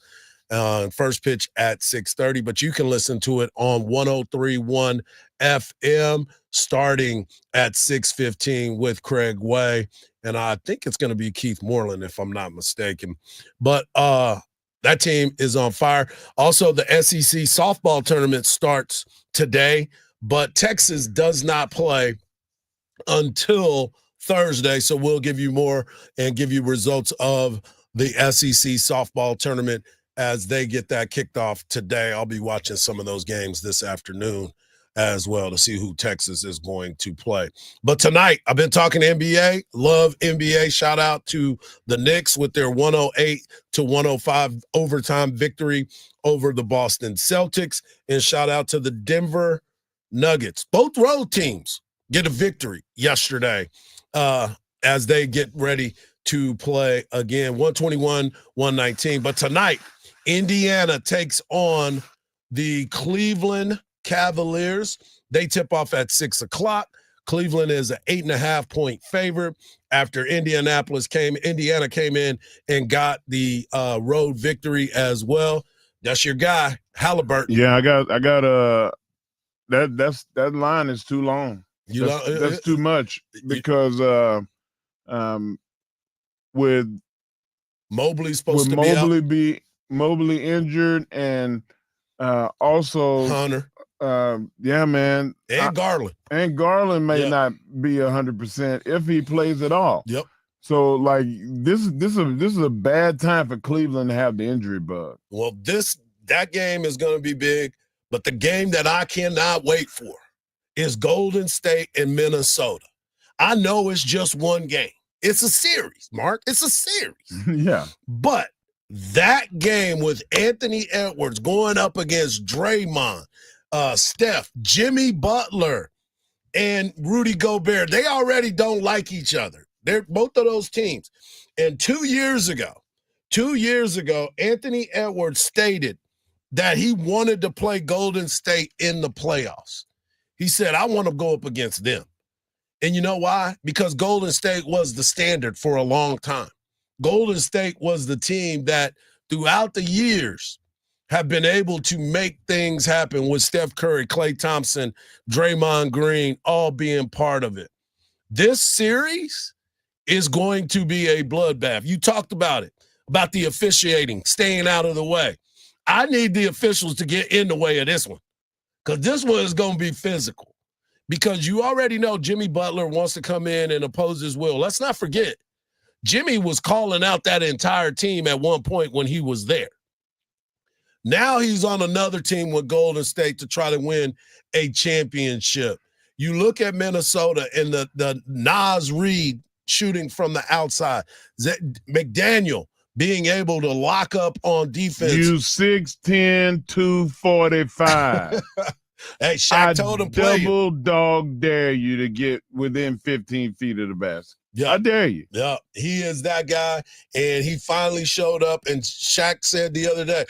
Speaker 8: First pitch at 6:30, but you can listen to it on 103.1 FM starting at 6:15 with Craig Way. And I think it's going to be Keith Moreland, if I'm not mistaken. But that team is on fire. Also, the SEC softball tournament starts today, but Texas does not play until Thursday, so we'll give you more and give you results of the SEC softball tournament as they get that kicked off today. I'll be watching some of those games this afternoon as well to see who Texas is going to play. But tonight, I've been talking NBA. Love NBA. Shout out to the Knicks with their 108-105 overtime victory over the Boston Celtics. And shout out to the Denver Nuggets. Both road teams get a victory yesterday as they get ready to play again. 121-119. But tonight, Indiana takes on the Cleveland Cavaliers. They tip off at 6 o'clock. Cleveland is an 8.5-point favorite after Indiana came in and got the road victory as well. That's your guy, Halliburton.
Speaker 1: Yeah, I got that line is too long. That's too much because with
Speaker 8: Mobley's supposed to be out.
Speaker 1: Mobley injured and also
Speaker 8: Hunter.
Speaker 1: Yeah, man.
Speaker 8: And Garland.
Speaker 1: And Garland may not be 100% if he plays at all.
Speaker 8: Yep.
Speaker 1: So like this is a bad time for Cleveland to have the injury bug.
Speaker 8: Well, that game is going to be big, but the game that I cannot wait for is Golden State and Minnesota. I know it's just one game. It's a series, Mark. It's a series.
Speaker 1: Yeah.
Speaker 8: But that game with Anthony Edwards going up against Draymond, Steph, Jimmy Butler, and Rudy Gobert, they already don't like each other. They're both of those teams. And 2 years ago, Anthony Edwards stated that he wanted to play Golden State in the playoffs. He said, I want to go up against them. And you know why? Because Golden State was the standard for a long time. Golden State was the team that throughout the years have been able to make things happen with Steph Curry, Klay Thompson, Draymond Green, all being part of it. This series is going to be a bloodbath. You talked about it, about the officiating, staying out of the way. I need the officials to get in the way of this one because this one is going to be physical because you already know Jimmy Butler wants to come in and oppose his will. Let's not forget, Jimmy was calling out that entire team at one point when he was there. Now he's on another team with Golden State to try to win a championship. You look at Minnesota and the Nas Reed shooting from the outside. McDaniel being able to lock up on defense.
Speaker 1: You 6'10", 245.
Speaker 8: Hey, Shaq told him play
Speaker 1: double dog dare you to get within 15 feet of the basket.
Speaker 8: Yeah.
Speaker 1: I dare you.
Speaker 8: Yeah, he is that guy, and he finally showed up, and Shaq said the other day,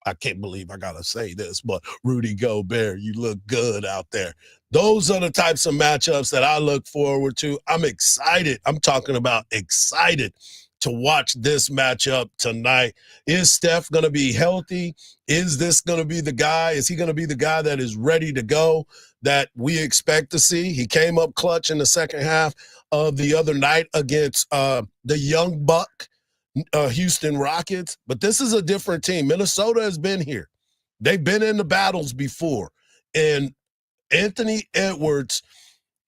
Speaker 8: I can't believe I got to say this, but Rudy Gobert, you look good out there. Those are the types of matchups that I look forward to. I'm excited. I'm talking about excited to watch this matchup tonight. Is Steph going to be healthy? Is this going to be the guy? Is he going to be the guy that is ready to go that we expect to see? He came up clutch in the second half of the other night against the young buck, Houston Rockets. But this is a different team. Minnesota has been here. They've been in the battles before. And Anthony Edwards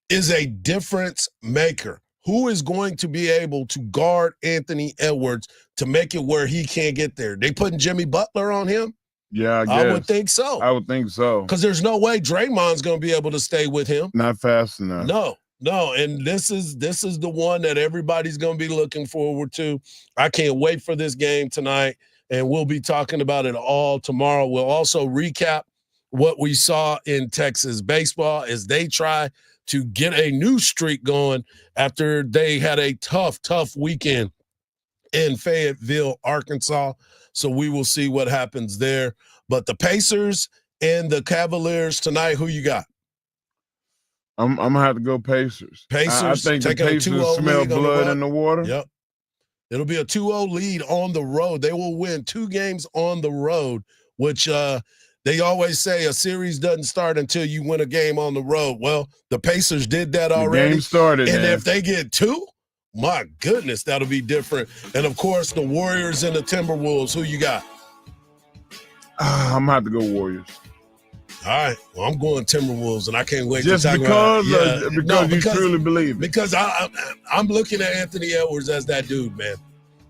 Speaker 8: is a difference maker. Who is going to be able to guard Anthony Edwards to make it where he can't get there? They putting Jimmy Butler on him?
Speaker 1: Yeah,
Speaker 8: I would think so.
Speaker 1: I would think so.
Speaker 8: Because there's no way Draymond's going to be able to stay with him.
Speaker 1: Not fast enough.
Speaker 8: No. And this is the one that everybody's going to be looking forward to. I can't wait for this game tonight, and we'll be talking about it all tomorrow. We'll also recap what we saw in Texas baseball as they try to get a new streak going after they had a tough weekend in Fayetteville, Arkansas. So we will see what happens there. But the Pacers and the Cavaliers tonight, who you got?
Speaker 1: I'm gonna have to go Pacers. I think the Pacers smell blood in the water.
Speaker 8: Yep. It'll be a 2-0 lead on the road. They will win 2 games on the road, which they always say a series doesn't start until you win a game on the road. Well, the Pacers did that already.
Speaker 1: The game started,
Speaker 8: and
Speaker 1: man.
Speaker 8: if they get 2, my goodness, that'll be different. And, of course, the Warriors and the Timberwolves, who you got?
Speaker 1: I'm going to have to go Warriors.
Speaker 8: All right. Well, I'm going Timberwolves, and I can't wait
Speaker 1: Just
Speaker 8: to talk
Speaker 1: because,
Speaker 8: about
Speaker 1: because you truly believe it.
Speaker 8: Because I'm looking at Anthony Edwards as that dude, man.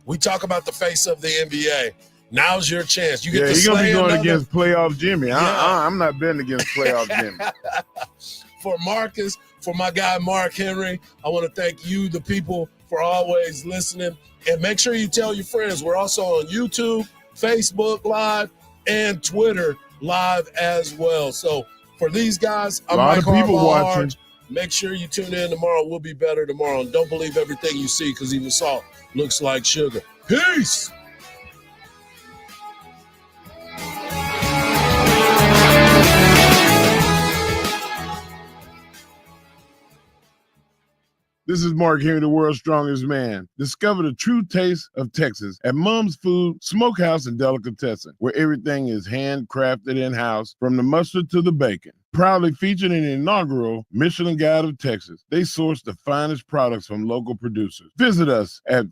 Speaker 8: We talk about the face of the NBA. Now's your chance. You get to
Speaker 1: you're going to be going
Speaker 8: another...
Speaker 1: against playoff Jimmy. I'm not betting against playoff Jimmy.
Speaker 8: For Marcus, for my guy Mark Henry, I want to thank you, the people, for always listening. And make sure you tell your friends. We're also on YouTube, Facebook Live, and Twitter Live as well. So for these guys, I'm Mike Hardball watching. Make sure you tune in tomorrow. We'll be better tomorrow. And don't believe everything you see, because even salt looks like sugar. Peace.
Speaker 1: This is Mark Henry, the world's strongest man. Discover the true taste of Texas at Mom's Food, Smokehouse, and Delicatessen, where everything is handcrafted in-house, from the mustard to the bacon. Proudly featured in the inaugural Michelin Guide of Texas, they source the finest products from local producers. Visit us at